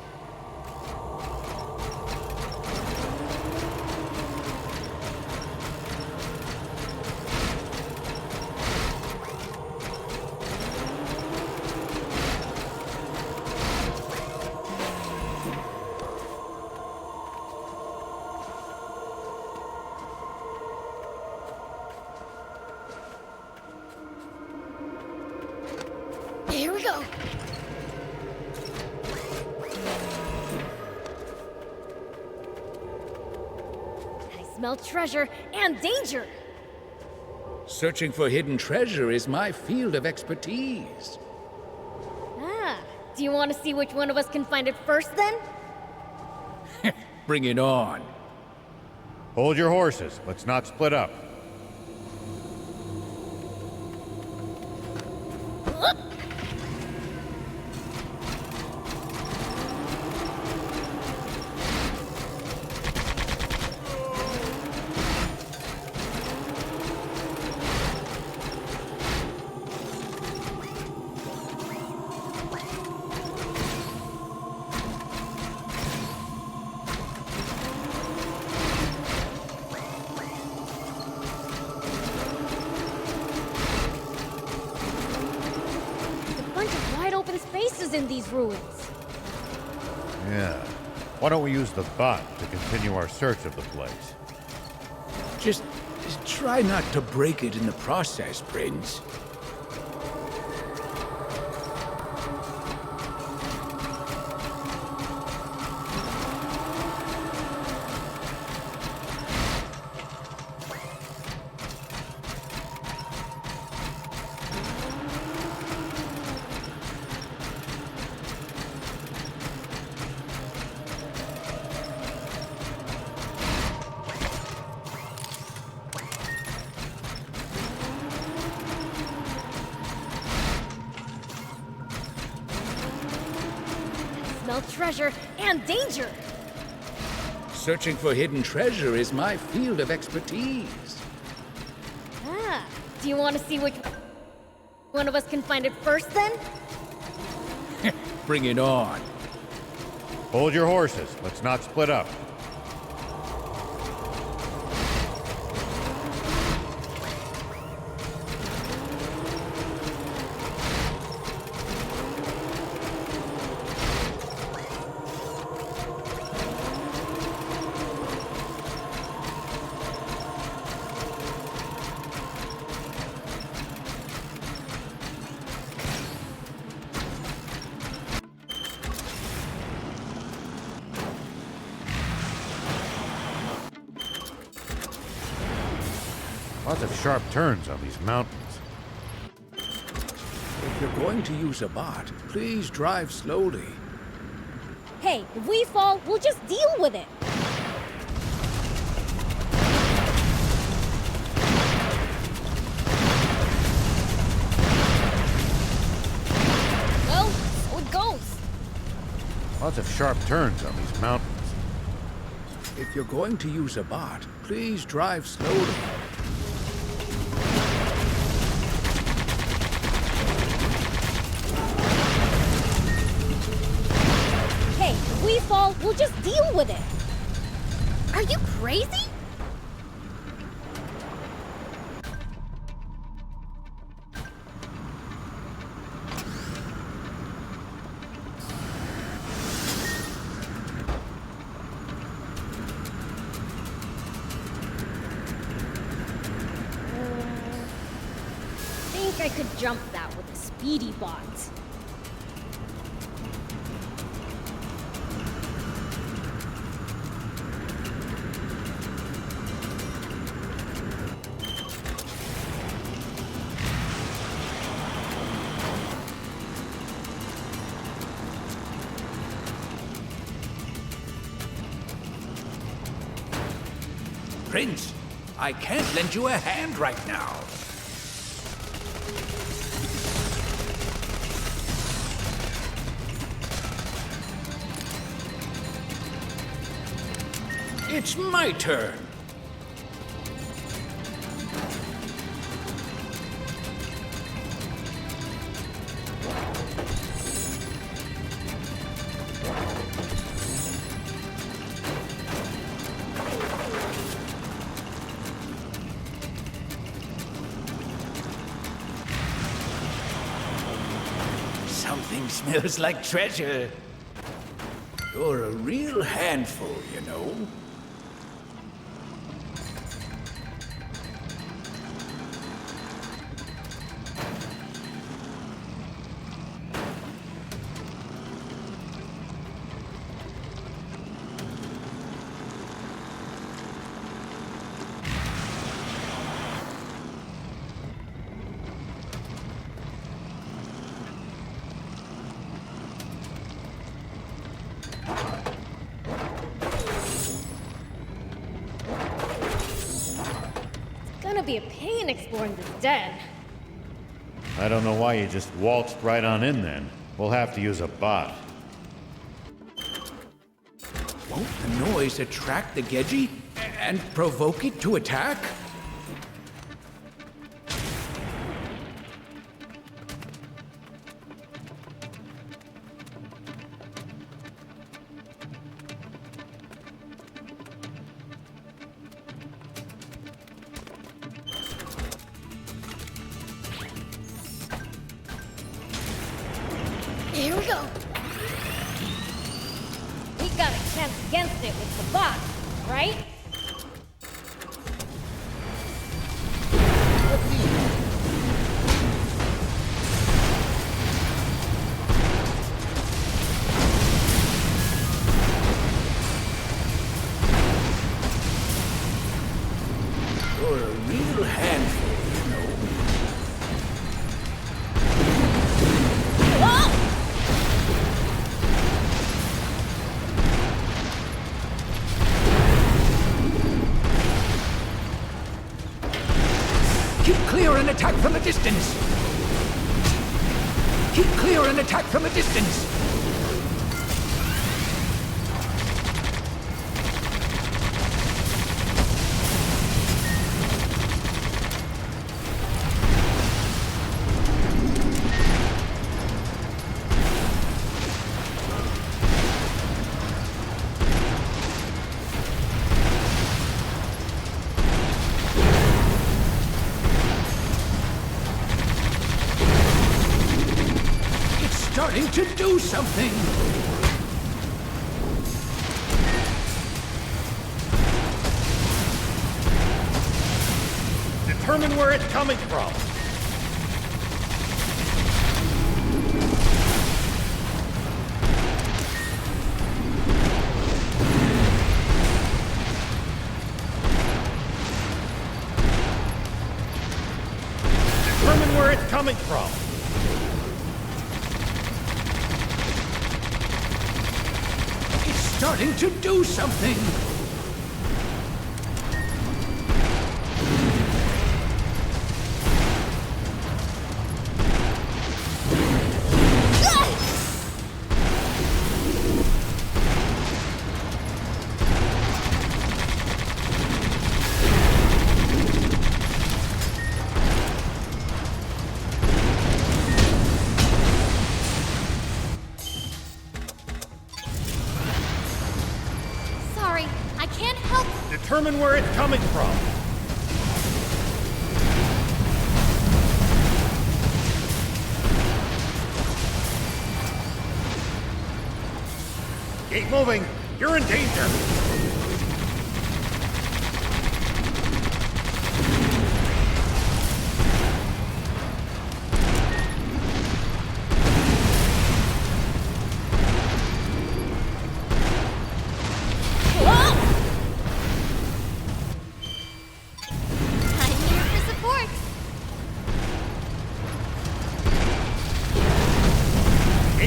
Here we go. smell treasure and danger. Searching for hidden treasure is my field of expertise. Ah, do you want to see which one of us can find it first then? Bring it on. Hold your horses. Let's not split up. In these ruins. Yeah. Why don't we use the bot to continue our search of the place? Just try not to break it in the process, Prince. Smell treasure and danger. Searching for hidden treasure is my field of expertise. Ah, do you want to see which one of us can find it first then? Bring it on. Hold your horses. Let's not split up. Lots of sharp turns on these mountains. If you're going to use a bot, please drive slowly. Hey, if we fall, we'll just deal with it. Well, so it goes. Lots of sharp turns on these mountains. If you're going to use a bot, please drive slowly. If we fall, we'll just deal with it. Are you crazy? I think I could jump that with a speedy bot. Prince, I can't lend you a hand right now. It's my turn. Something smells like treasure. You're a real handful, you know. be a pain exploring this den. I don't know why you just waltzed right on in then. We'll have to use a bot. Won't the noise attract the Gedji and provoke it to attack? Here we go. We got a chance against it with the bot, right? You're a real handful, you know. Keep clear and attack from a distance! Keep clear and attack from a distance! Starting to do something! Determine where it's coming from. Determine where it's coming from. Starting to do something! Determine where it's coming from. Keep moving. You're in danger.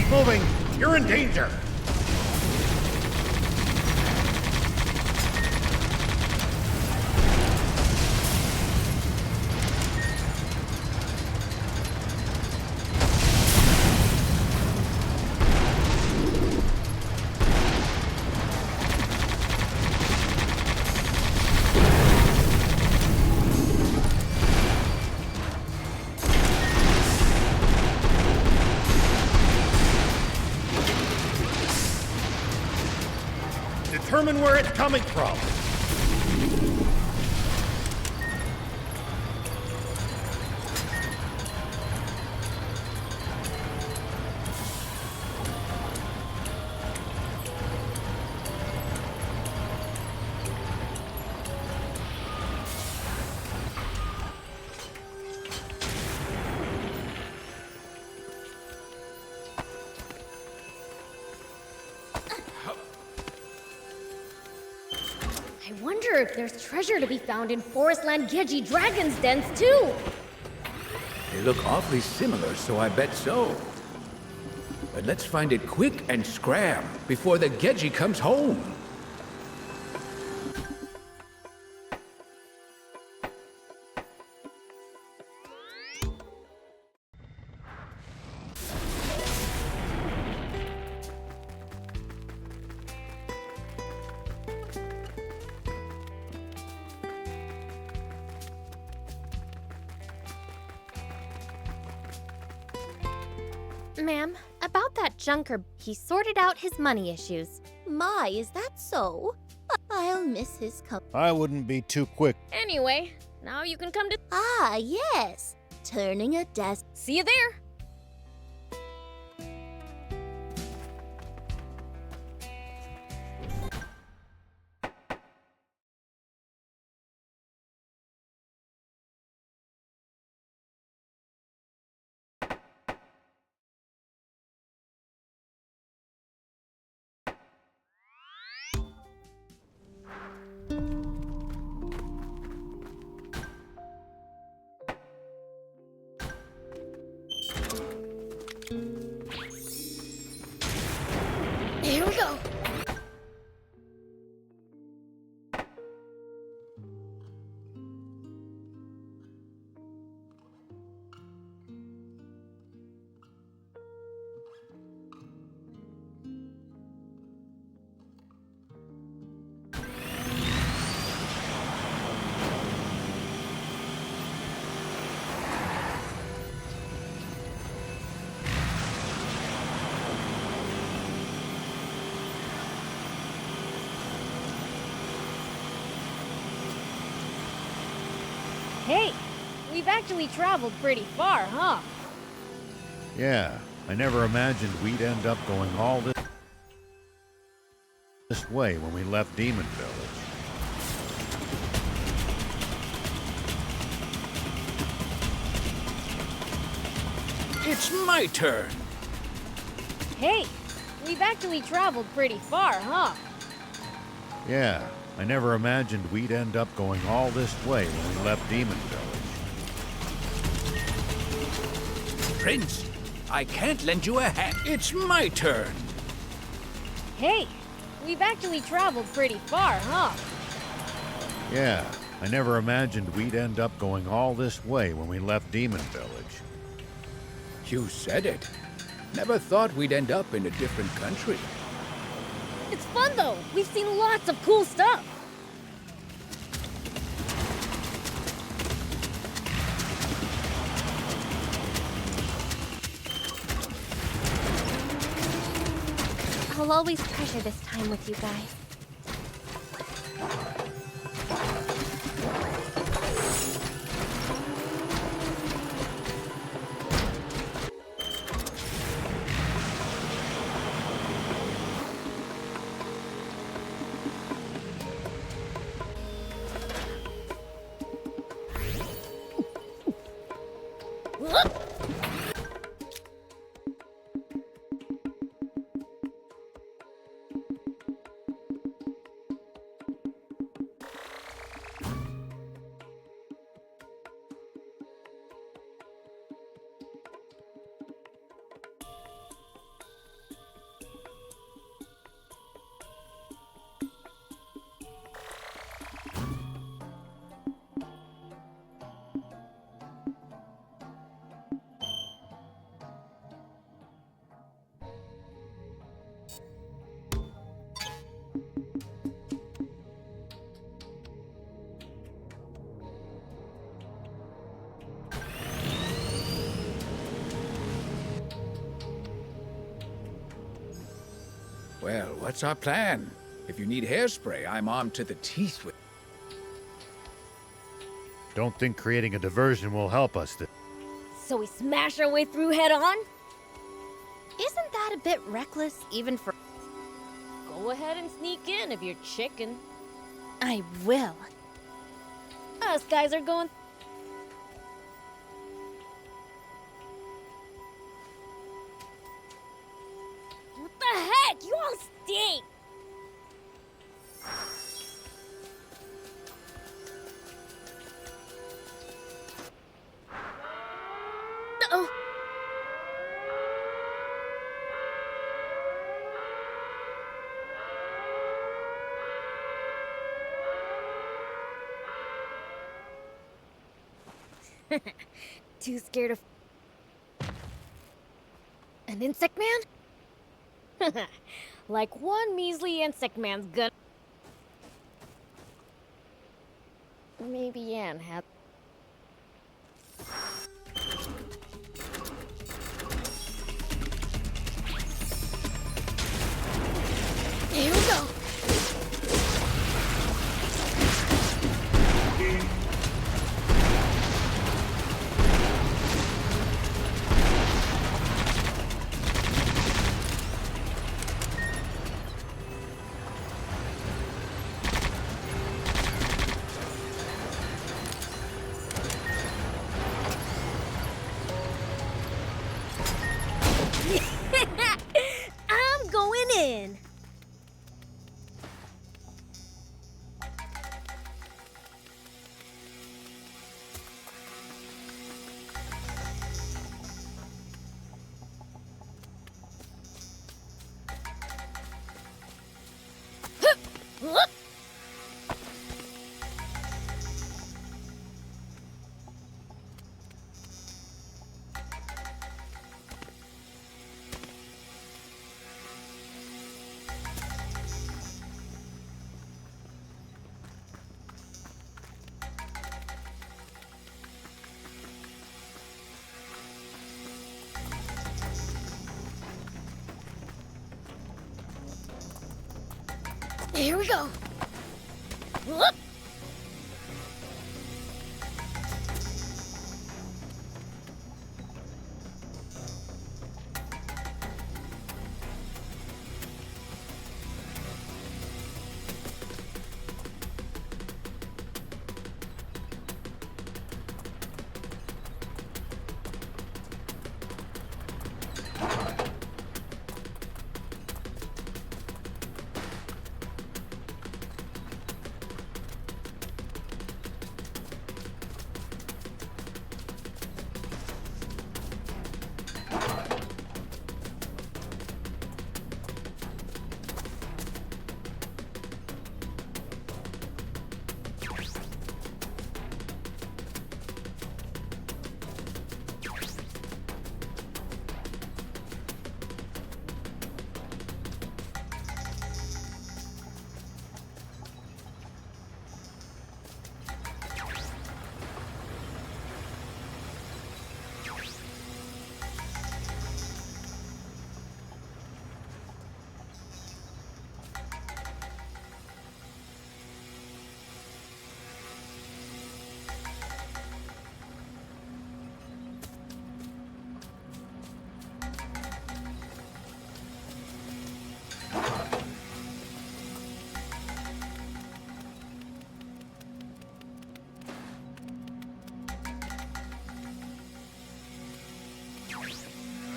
Moving! You're in danger! Determine where it's coming from. I wonder if there's treasure to be found in Forestland Gedji Dragon's dens, too! They look awfully similar, so I bet so. But let's find it quick and scram before the Gedji comes home. Ma'am, about that junker, he sorted out his money issues. My, is that so? I'll miss his company. I wouldn't be too quick. Anyway, now you can come to. Ah, yes. Turning a desk. See you there. Here we go. Hey, we've actually traveled pretty far, huh? Yeah, I never imagined we'd end up going all this way when we left Demon Village. It's my turn. Hey, we've actually traveled pretty far, huh? Yeah, I never imagined we'd end up going all this way when we left Demon Village. Prince, I can't lend you a hand. It's my turn. Hey, we've actually traveled pretty far, huh? Yeah, I never imagined we'd end up going all this way when we left Demon Village. You said it. Never thought we'd end up in a different country. It's fun though. We've seen lots of cool stuff. I'll always treasure this time with you guys. Well, what's our plan? If you need hairspray, I'm armed to the teeth with... Don't think creating a diversion will help us. So we smash our way through head on? Isn't that a bit reckless, even for... Go ahead and sneak in if you're chicken. I will. Us guys are going... What the heck? You all stink! Oh. Too scared of... An insect man? Like one measly insect man's good. Maybe Anne had... I'm going in. Here we go. Whoop.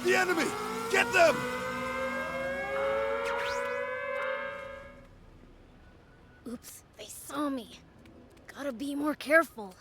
The enemy! Get them! Oops, they saw me. Gotta be more careful.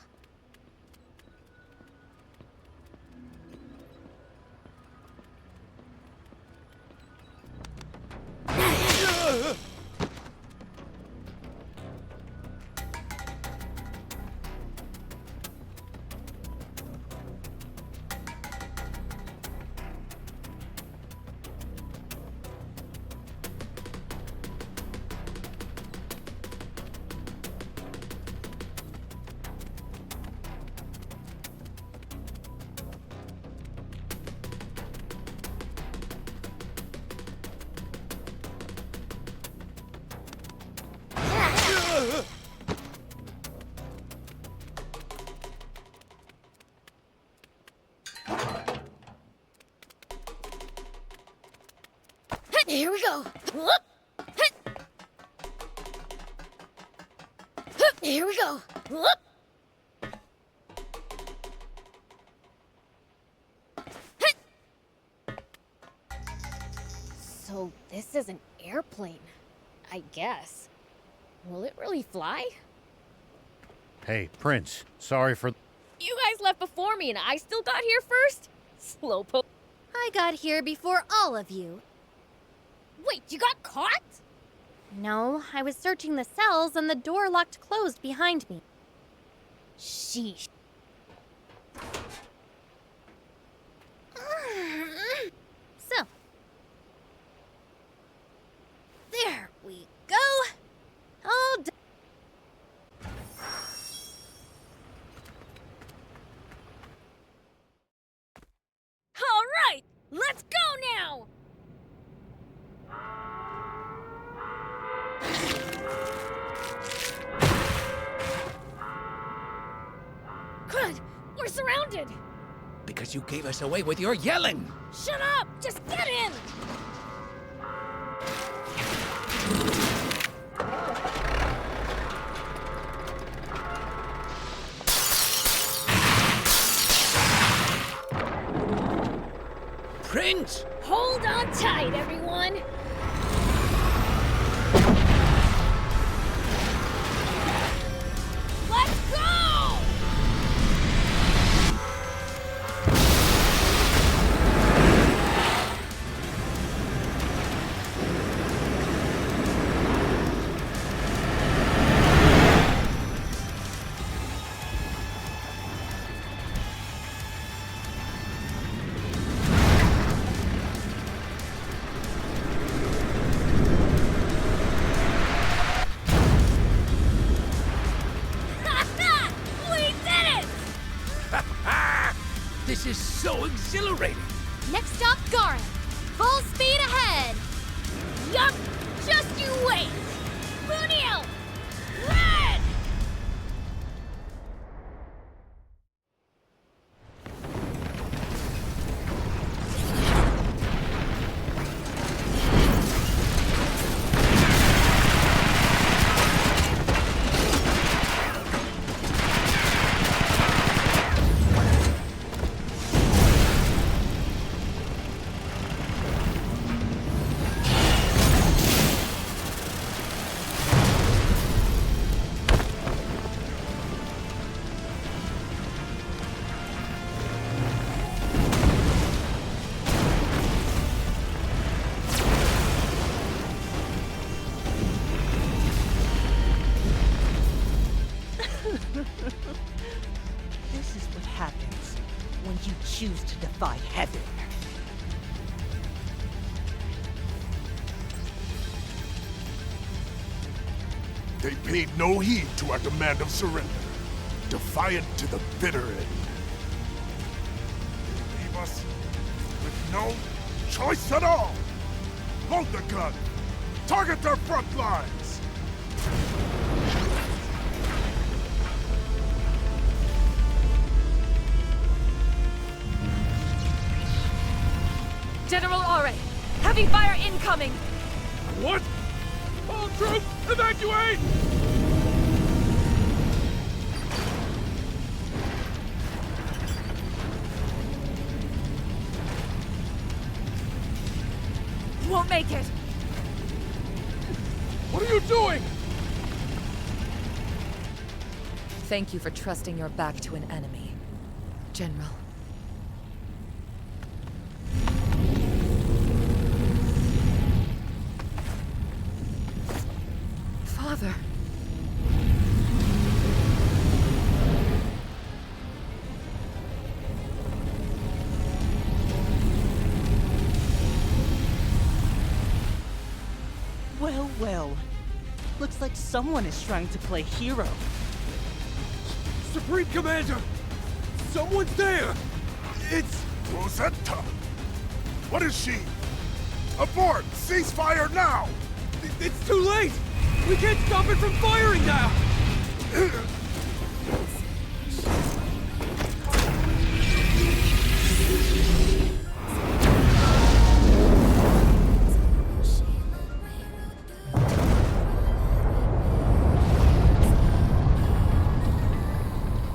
Here we go. Here we go. So this is an airplane, I guess. Will it really fly? Hey, Prince, sorry for... You guys left before me and I still got here first? Slowpoke. I got here before all of you. Wait, you got caught? No, I was searching the cells and the door locked closed behind me. Sheesh. So. There we go. All done. All right, let's go now! Crud! We're surrounded! Because you gave us away with your yelling! Shut up! Just get in! Prince! Hold on tight, everyone! Let's go! This is so exhilarating! Next stop, Garam. Full speed ahead! Yup! Just you wait! Muniel! Red! This is what happens when you choose to defy heaven. They paid no heed to our demand of surrender, defiant to the bitter end. They leave us with no choice at all. Load the gun. Target their front lines. General Are, heavy fire incoming! What? All troops, evacuate! Won't make it! What are you doing? Thank you for trusting your back to an enemy, General. Father. Well, well. Looks like someone is trying to play hero. Supreme Commander! Someone's there! It's Rosetta. What is she? Abort! Ceasefire now! It's too late! We can't stop it from firing now!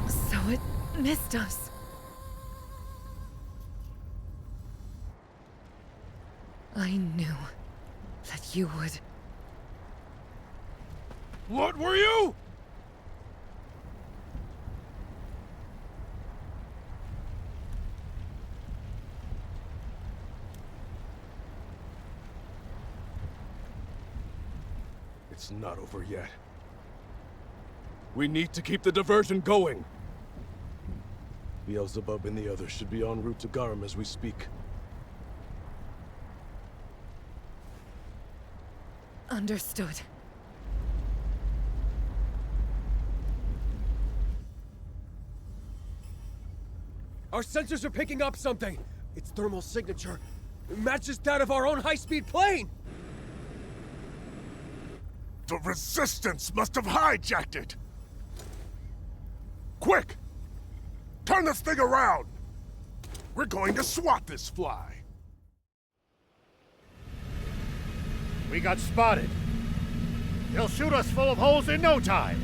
So it missed us. I knew that you would. What were you? It's not over yet. We need to keep the diversion going. Beelzebub and the others should be en route to Garam as we speak. Understood. Our sensors are picking up something. Its thermal signature matches that of our own high-speed plane. The Resistance must have hijacked it! Quick! Turn this thing around! We're going to swat this fly! We got spotted. They'll shoot us full of holes in no time.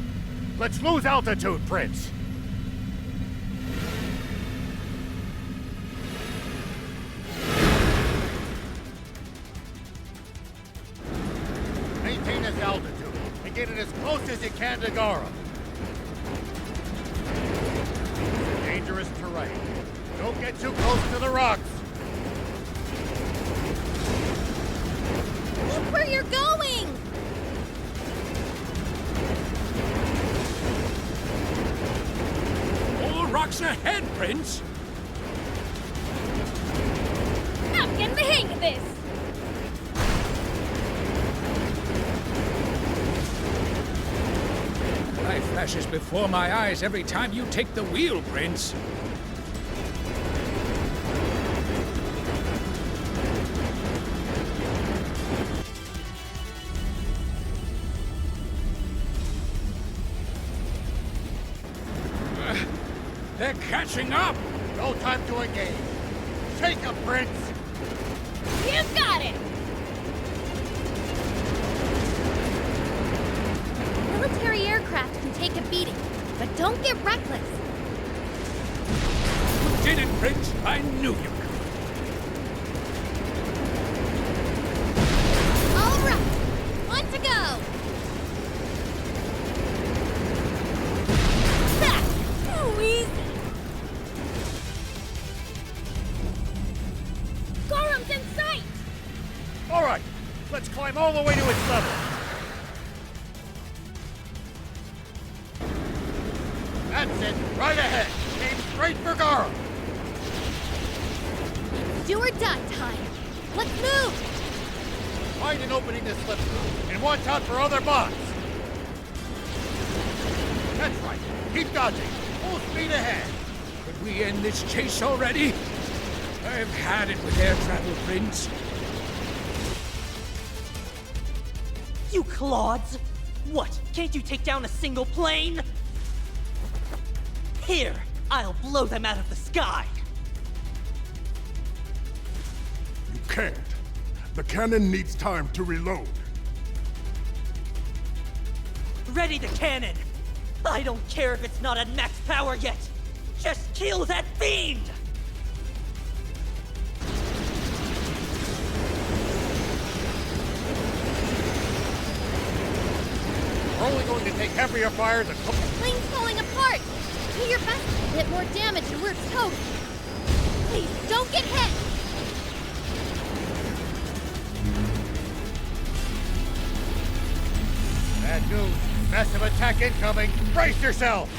Let's lose altitude, Prince. get it as close as you can to Garam. It's a dangerous terrain. Don't get too close to the rocks. Look where you're going! All rocks ahead, Prince! I'm getting the hang of this! Life flashes before my eyes every time you take the wheel, Prince. They're catching up! No time to engage. Take him, Prince! You got it! Military aircraft can take a beating, but don't get reckless. You did it, Prince! I knew you could! All right, one to go! That's too easy! Garam's in sight! All right, let's climb all the way to its level. That's it, right ahead. Aim straight for Garam. Do or die time. Let's move! Find an opening to slip through, and watch out for other bots. That's right. Keep dodging. Full speed ahead. Could we end this chase already? I've had it with air travel, Prince. You clods! What, can't you take down a single plane? Here, I'll blow them out of the sky! You can't. The cannon needs time to reload. Ready the cannon! I don't care if it's not at max power yet! Just kill that fiend! We're only going to take heavier fire than... Plane's falling apart! Do your best to hit more damage and we're toast! Please, don't get hit! Bad news. Massive attack incoming. Brace yourself!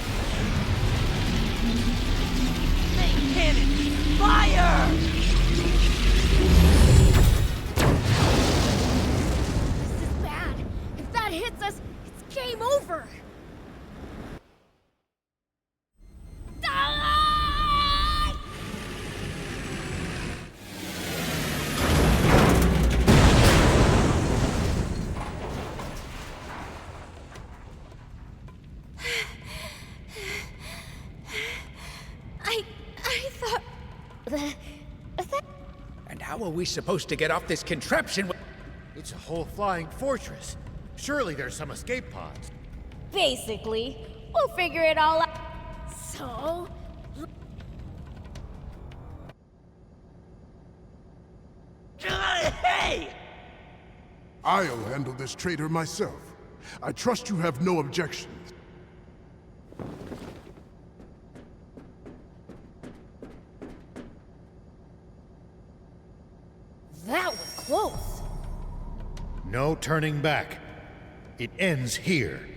Main cannon! Fire! This is bad. If that hits us, it's game over! Die! I thought... And how are we supposed to get off this contraption? It's a whole flying fortress. Surely there's some escape pods. Basically, we'll figure it all out. So... Hey! I'll handle this traitor myself. I trust you have no objections. That was close. No turning back. It ends here.